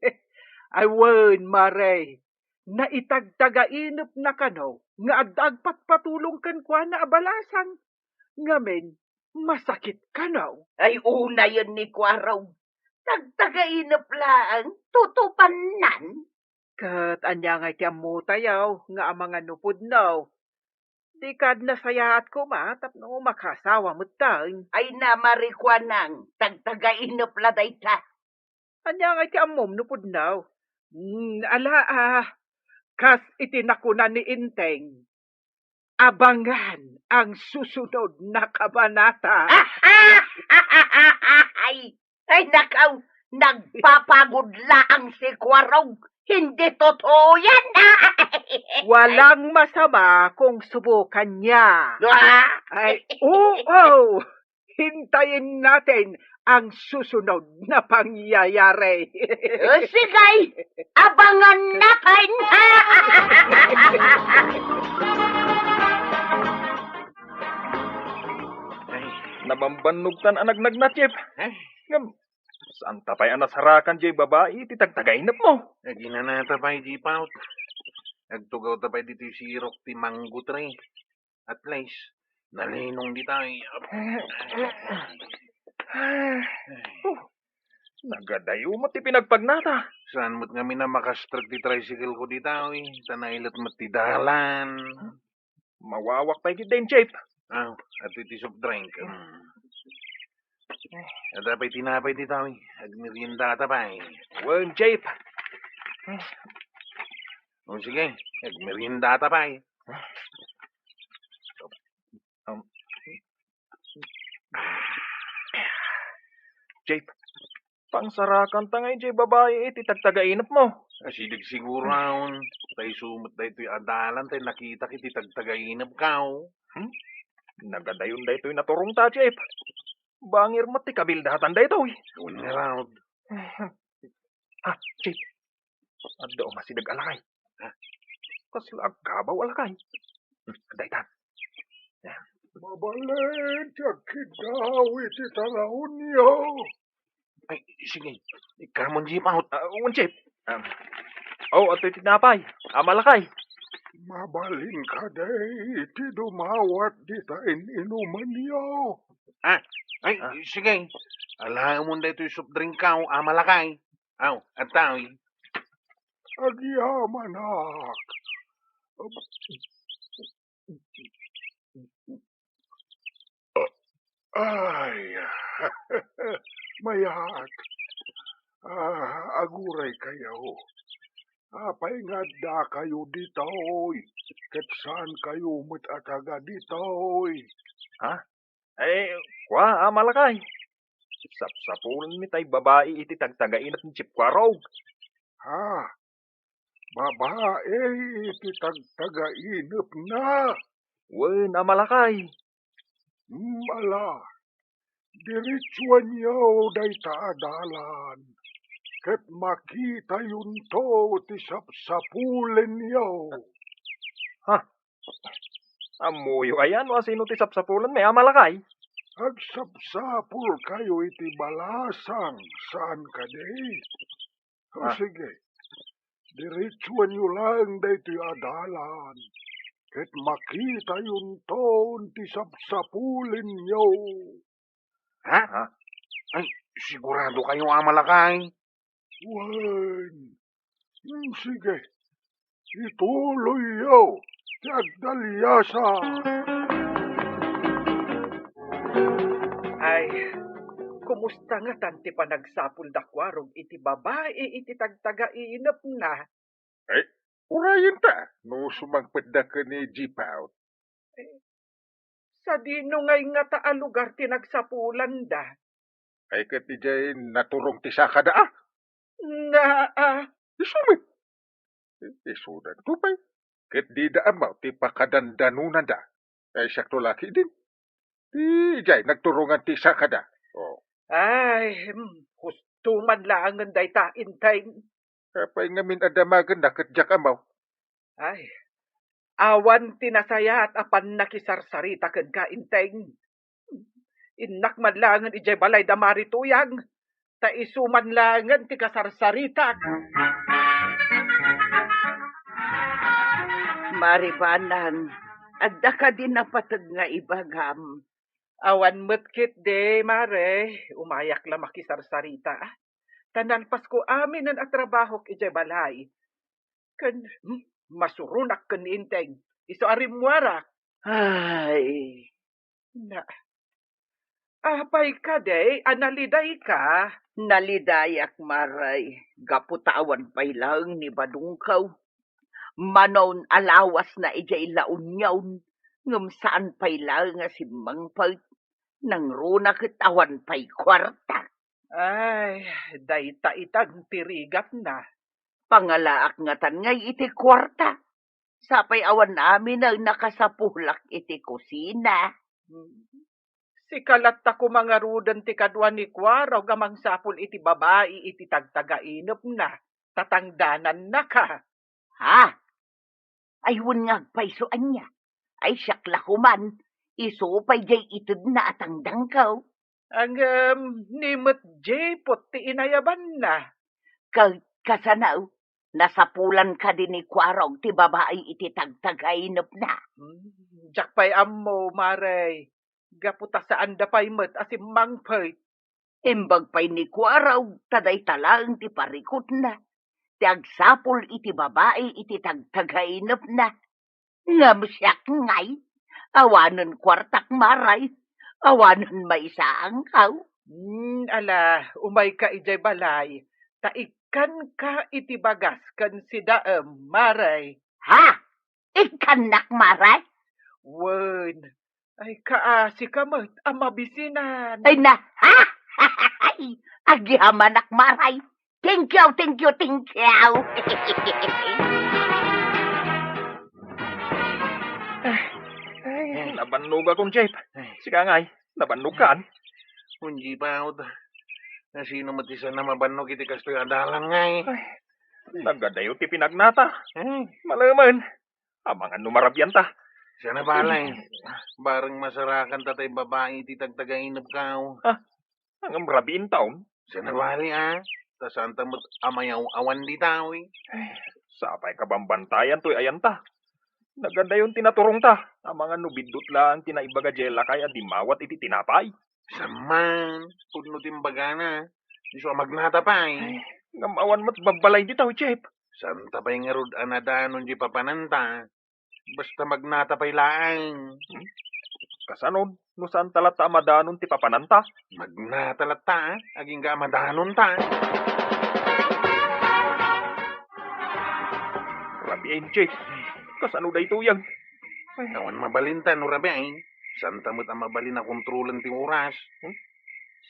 S3: ay wen, Maray. Na itagtagainop na kano, nga adagpat patulong kan kwa na abalasang. Ngamen, masakit kano.
S2: ay una yun ni Kwaraw. Tagtagainop lang, tutupanan.
S3: Kat anya nga ti mo tayaw, nga ang mga nupod no. Di kad nasayaat ko ma, tapno makasawa mo tan.
S2: Ay namarikwanang, tagtagainop la dayta.
S3: Anya nga ti amom nupod no. Kas itinakunan ni Inteng. Abangan ang susunod na kabanata.
S2: Ay nakaw, nagpapagod laang si Kwaraw. Hindi totoo yan.
S3: Walang masama kung subukan niya. Ay, oo! Hintayin natin ang susunod na pangyayari.
S2: Sige, abangan natin.
S7: Nabambanugtan ang nagnag na, Chip. Ngam, saan tapay ang nasarakan jay babae, titagtagainap mo.
S5: Ginanata pa Jipaut. Nagtugaw tapay dito si Rok ti manggut re. At least, nalinong di tayo.
S7: Nagadayo mo ti pinagpagnata.
S5: Saan mo't kami na makastrag ti tricycle ko di tayo Tanailat mo't ti dalan.
S7: Mawawak pa din, Chip.
S5: At iti soft drink. At apay tinapay di tayo Agmerienda tapay.
S7: Wen, Chip.
S5: O sige, agmerienda tapay.
S7: Chip, pangsarakan tangay jay babae, titagtagainap mo.
S5: Asidig siguro raon. Tay sumot da ito'y adalan. Tay nakita kiti tagtagainap kao.
S7: Nagadayon da ito'y naturong ta, Chip. Bangir mo ti kabildatan da ito'y.
S5: Una raon.
S7: Chip. Adda o masidag alakay. Kaslag kabaw alakay. Daytan.
S4: Mabalin, tiyak daw iti talahon niyo.
S5: Ay, sige. Ikamon Jipaut.
S7: Un, Chip. At ito'y tinapay. Amalakay.
S4: Mabalin ka day, iti dumawat di tain inuman niyo.
S5: Ay, sige. Alam mo na ito'y soft drink kao, amalakay. At tao'y.
S4: Agyamanak. Ay, mayat. Aguray kayo. Apay nga da kayo ditoy. Ket saan kayo matataga ditoy.
S7: Kwa, amalakay. Sapsapulan mi tay babae iti tagtagainap ni Chip Kwarog.
S4: Babae, iti tagtagainip na.
S7: Wen, amalakay.
S4: Ala, diritswan niyo day taadalan. Ket makita yun to ti sapsapulen niyo.
S7: Amuyo ayan, asino ti sapsapulan may amalakay.
S4: Agsapsapul kayo iti balasang saan ka day. Sige, diritswan niyo lang day ti adalan. Ket makita yun to ti sapsapulen niyo.
S5: Ay, sigurado kayo amalakay.
S4: Wen, sige, ituloy yo, tagdalyasa.
S3: Ay, kumusta nga tanti pa nagsapul da kwarog iti babae iti tagtagainap na.
S4: Urayin ta, no sumangpad ka ni Jipaut.
S3: Sa dinungay nga taa lugar tinagsapulan da.
S4: Ay kat ijay naturong ti sakada ah.
S3: Nga,
S4: Isumit. Isudan ko pa. Kat di da amaw ti pakadandanunan da. Ay siya laki din. Ti ijay nagturungan ti sakada. Oh.
S3: ay, husto man langan day ta intay.
S4: Kapay ngamin adamagan na kat jak amaw.
S3: Ay, awan tinasaya at apan nakisarsarita ken ka intay. Inak man langan ijay balay da marituyang. Ta isuman langan ti kasarsarita.
S2: Maribanan, adda ka din napatag nga ibagam.
S3: Awan metkit de, mare. Umayak la makisarsarita. Tanan Pasko amin ang atrabaho ijay balay. Ken, masurunak ken inteng. Iso arimwarak.
S2: Ay,
S3: Na, apay ka de, analiday ka.
S2: nalidayak maray. Gaputawan pa'y lang ni Badungkaw. Manon alawas na ijay launyawn. Ngam saan pa'y lang nga si Mangpag. Nang runa kitawan pa'y kwarta.
S3: Ay, dayta itag tirigat na.
S2: Pangalaak nga ngay iti kwarta. Sapay awan namin ang nakasapulak iti kusina.
S3: Si kalat ta kumangarudan ti kadwa ni Kwaraw gamang sapul iti babae iti tagtagainop na. Tatangdanan na ka.
S2: Ha? Ayun nga paysoan niya. Ay siyakla kuman. Iso pa'y jay itid na atangdang kaw.
S3: Ang nimot jepot ti inayaban na.
S2: Kasanaw, nasapulan ka din ni Kwaraw ti babae iti tagtagainop na.
S3: Jak pa'y ammo, maray. Gaputa saan da pa'y met asim mangpay.
S2: Imbag pa'y ni Kwaraw, taday talang ti parikot na. Ti agsapul iti babae iti tagtagainop na. Ngam siyak ngay, awanan kwartak maray, awanan maisaang kaw.
S3: Ala, umay ka ijay balay. Taikan ka iti bagas kan si daem, maray.
S2: Ha? Ikanak maray?
S3: Wen, ay kaasi ka met, amabisinan.
S2: Ay na, ha? Agihamanak maray. Thank you, thank you, thank you.
S7: Ay, nabannog akong Jeep. Sige ngay, nabannog kan.
S5: Hindi pa ako. Na sino matisan na mabanog iti kastoy adalan nga eh.
S7: Nagadayo ti pinagnata. Malaman. Amangan numarabyan ta.
S5: Sana balay. Bareng masarakan tatay babae iti tagtagainap kao.
S7: Ang rabiin taon.
S5: Sana bali Tasan tamot amayaw awan di tao eh.
S7: Sapay kabambantayan to'y ayan ta. Nagadayon tinaturong ta. Ang mga nubidot lang tinaibaga jela kaya di mawat iti tinapay.
S5: Saman. Pudno timbaga na. Di so magnata pa eh.
S7: Ngamawan mo't babalay di tao, Jeep.
S5: Santa pa'y nga rod anadanon di papananta. Basta magnata pa'y laang.
S7: Kasanon, no saan talata amadanon ti papananta?
S5: Magnata lata aging ga amadanon ta.
S7: Rabiin, Jeep. Kasano da ito yang?
S5: Awan mabalinta no rabi ay. Santa mo't ang mabalin na kontrolan ti oras.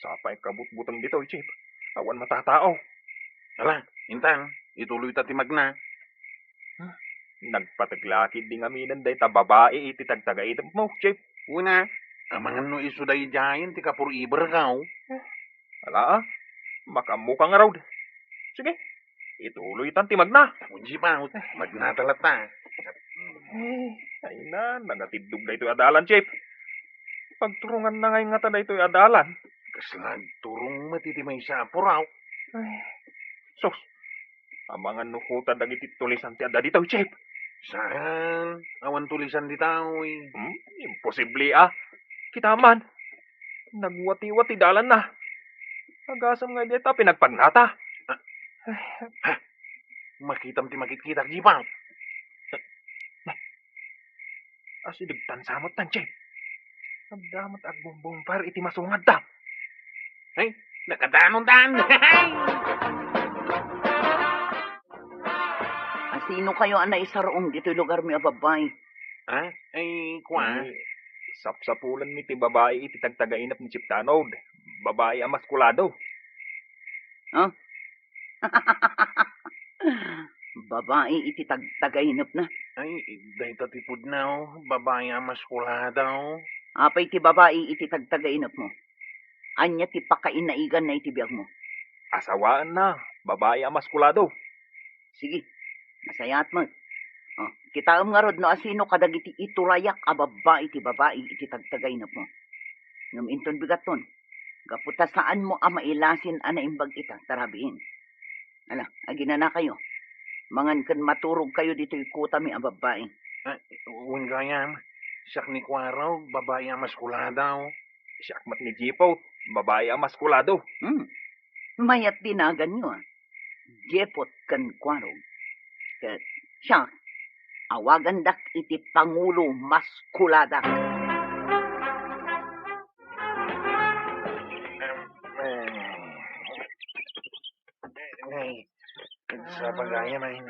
S7: Sapay kabut-butang dito, Jeep. Awan matatao.
S5: Ala, intan. Ituloy ta ti magna.
S7: Nagpataglakid di ngaminan day ta babae iti tagtagaitap mo, Jeep.
S5: Una, amangan no iso day jayan ti kapur iber kao.
S7: Ala, makamukha nga raw. Sige, ituloy tan timag na.
S5: Unji pa, magnata.
S7: Ay na, nagatidog na ito'y adalan, Jeep. Pagturungan na ngayon nga ta na ito'y adalan.
S5: Kaslag turong matiti may sapuraw.
S7: Sos, amangan nukutan ang ititulisan ti ada dito, Jeep.
S5: Saan? Awan tulisan di tao eh.
S7: Imposible Kita man. Nagwati-wati dalan na. Agasam nga dito, pinagpagnata.
S5: Makitam ti makit-kitak, Jipaw.
S7: Asidigtan samot tan, Jeep. Nagdamat agbumbong par iti masungad ta.
S5: Ay, nakadanon tan.
S2: Asino kayo anay sarong dito'y lugar mi ababay?
S5: Ha? Ay, kwa.
S7: Sapsapulan mi ti babae iti tagtagainap ni Chiptanod. Babae ang maskulado.
S2: Babae iti tagainap na.
S5: Ay, dahita tipod na, babae ang maskulada,
S2: Apay ti babae iti tagainap mo. Anya ti pakainaigan na iti biyag mo.
S7: Asawaan na. Babae ang maskulado.
S2: Sige, masayat mo. Kita nga rod no asino kadagiti iturayak a babae iti tagainap mo. Ngam inton bigaton. Gaputa saan mo mailasin ana imbag ita tarabiin. Ala, agina na kayo. Mangan kan maturog kayo dito ikuta mi a babae.
S5: Uwan gayam, siyak ni Kwaraw, babae ang maskulada,
S7: Siyakmat ni Jipot. Babae ang maskulado.
S2: Mayat dinagan nyo Jepot kan kwarog. Kat siya, awagan dak iti Pangulo Maskulada.
S5: Ay, sa pagayam ay.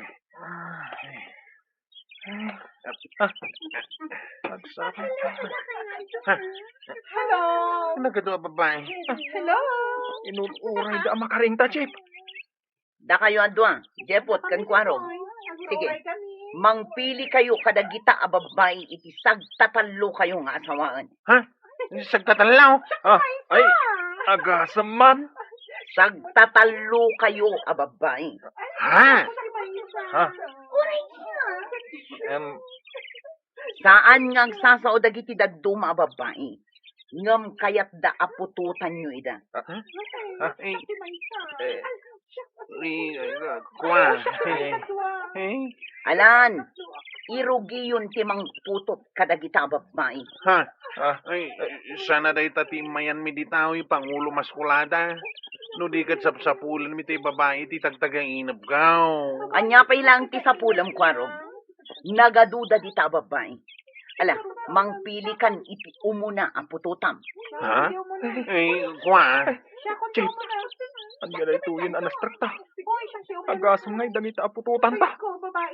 S3: Hello!
S5: Nagkado babae.
S3: Hello!
S7: Inuuray da makaringta, Chip.
S2: Da kayo adwa, Jepot kan kwarog. Sige, mangpili kayo kadagita a babae iti sagtatalo kayo nga asawaan.
S5: Sagtatalaw.
S7: Ay, agasam man.
S2: Sagtatalo kayo a babae.
S5: Ha?
S2: Saan nga ang sasao dagiti dagduma a babae? Ngam kayat da apututan nyo ida.
S5: Kwa.
S2: Alan, irugi yun timang putot kadagita a babae.
S5: Ay, sana day tatimayan mi ditaw Pangulo Maskulada. No di kat sapsapulan mi tay babae ti tagtagainap gaw.
S2: Anya pa ilang ti sa pulam kwarog. Nagaduda di ta babae. Ala, mangpili kan iti umuna ang pututam.
S5: Ha? Ay, kwa.
S7: Chip, ang ganay tuyin anas trakta. Agasam nga'y damita apututan ta.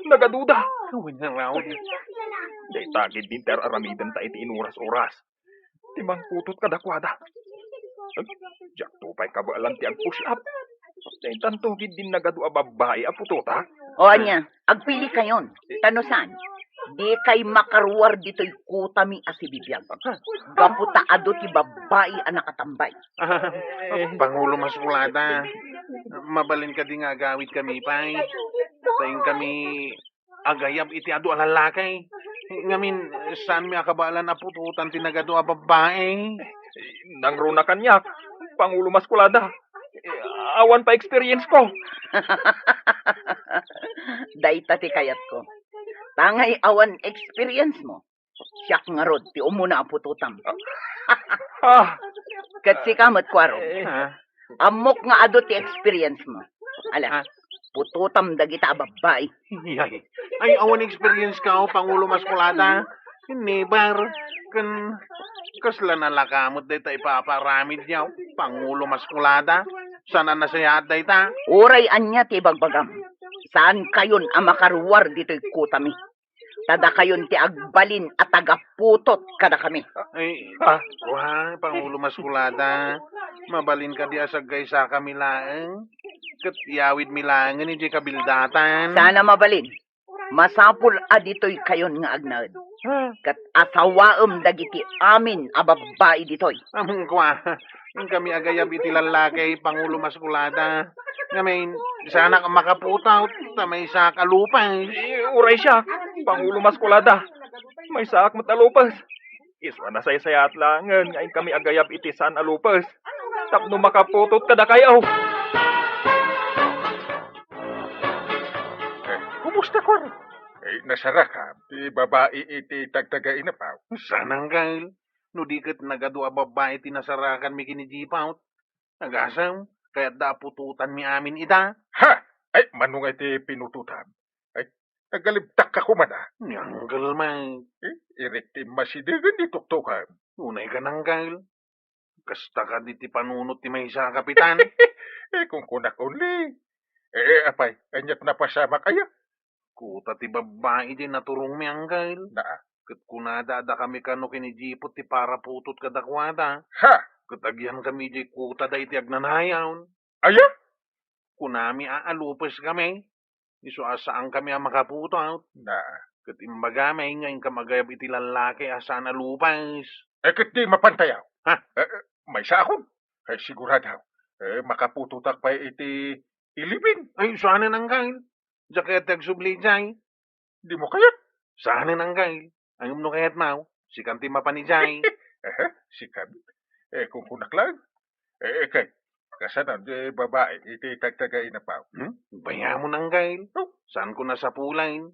S7: Nagaduda.
S5: Gawin na raw.
S7: Day tagid din ter aramidan ta iti inuras-oras. Timang putot kadakwada. Jak tupay kabaalan ti ang push up. Day tantugid din nagadu a babae apututa.
S2: O anya, agpili kayon. Tanusan. Di kay makaruwar dito'y kutami asibibiyag. Gaputa ado ti babae ang nakatambay.
S5: Pangulo Maskulada. Mabalin ka di nga agawit kami pay. Tayong kami agayab iti ado alalakay. Ngamin, saan mi akabalan apututan tinagado a babae?
S7: Nangruna kanyak. Pangulo Maskulada. Awan pa experience ko.
S2: Dayta ti kayat ko. Tangay awan experience mo. Siyak nga rod, ti umuna ang pututam. Kat si kamot kwaro. Amok nga ado ti experience mo. Ala, pututam dagita babae.
S5: Ay, awan experience ka Pangulo Maskulada. Never. Kasla nalakamot day ta ipaparamid niya Pangulo Maskulada. Sana nasayat day ta.
S2: Uray anya ti bagbagam. Saan kayon ang makaruwar dito'y kutami? Tada kayon ti agbalin at tagaputot kada kami.
S5: Ay, wah, Pangulo Maskulada. Mabalin ka di asagay sa kamilaang. Kat yawid milangan iti kabildatan.
S2: Sana mabalin. Masapul adito'y kayon nga agnaed. Kat asawaem dagiti amin a babae ditoy.
S5: Among kwa, kami agayab iti lalakay Pangulo Maskulada. Ngamin, sana ka makaputaw, may sa kalupay.
S7: Uray siya. Pangulo Maskulada. May saak matalupas. Iswa na say-sayat langan. Ngayon kami agayab iti saan alupas. Tapno makaputot kada kayaw.
S4: Kumusta ko? Nasarakam. Ti babae iti tagtagainapaw.
S5: Sanang kail. No di kat nagadua babae tinasarakan mi kinijipaw. Nagasam, kaya dapututan mi amin ita.
S4: Ha! Ay, manungay ti pinututan. Ay, nagalibtak ka kumana.
S5: Nyanggal may.
S4: Irik ti masidigan di tuktukan.
S5: Unay ka nang kail. Kasta ka di ti panunot ti may isa kapitan.
S4: Kung kunak uli. Apay, anyat na pasama kaya.
S5: Kuta ti babae di naturong mi anggal.
S4: Na,
S5: Kat kunada da kami kano kinijipot ti para putot kadakwada.
S4: ha,
S5: Kat agyan kami di kuta da iti agnanayawn.
S4: aya,
S5: Kunami aalupes kami. Iso asaan kami ang makaputot.
S4: na,
S5: Kat imbaga may ngayon kamagayab iti lalaki asaan alupas.
S4: ket di mapantayaw.
S5: Ha?
S4: May sakon. Sigurado. Makapututak pa iti ilibin.
S5: Ay, saan ang gail? Jaket agsubli jay.
S4: Di mo kayat.
S5: Saan ang gail? Ang umno kayat mau. Si kanti mapanijay.
S4: Si Kabi. Kung kunak lang. Kay, kasanan, babae, iti tagtagay na pa.
S5: Bayamon ang gail. Saan ko nasa pulain?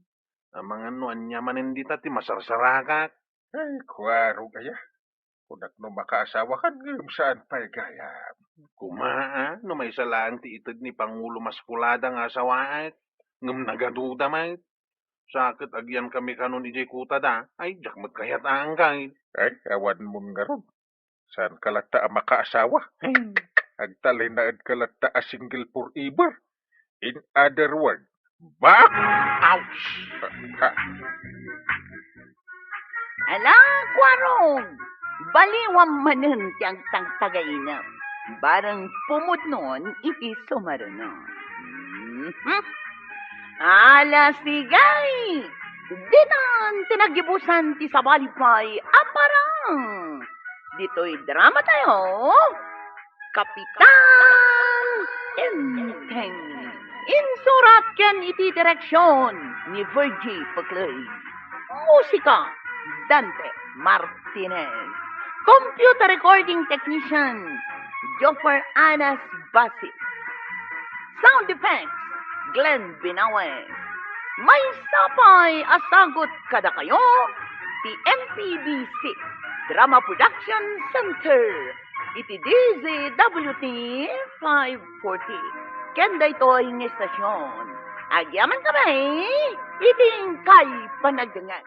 S5: Ang mga nuan niya manindita ti masarsarakat.
S4: Ay, kwaro kaya. Kunak no makaasawa kan, ngayon saan pa gaya.
S5: Kumaa, no may salaan ti itad ni Pangulo Maskulada nga asawaat. Ngam nagaduda may. Sakit agyan kami kanon ni Jay Kuta da. Ay, jakmat kayat ang gail.
S4: Ay, awan mo nga ron. Saan kalata ang makaasawa? Agtalay na kalata a single forever. In other word, back!
S5: Ouch!
S4: Ha,
S1: Ala, kwarong! Baliwam manen tiyang tagtagainam. Barang pumutnon, iti sumarano. Ala, sigay! Dinan, tinagibusan ti sabalipay, aparang! Dito'y drama tayo. Kapitan Enteng. Insurat ken iti direksyon ni Virgie Paclay. Musika, Dante Martinez. Computer recording technician, Joffer Anas Basit. Sound effects, Glenn Binawe. May sapay asagot kada kayo, ti MPBC Drama Production Center. Iti DZWT 540. Kenda ito'y ng estasyon. Agyaman kami, iting kay panagdangan.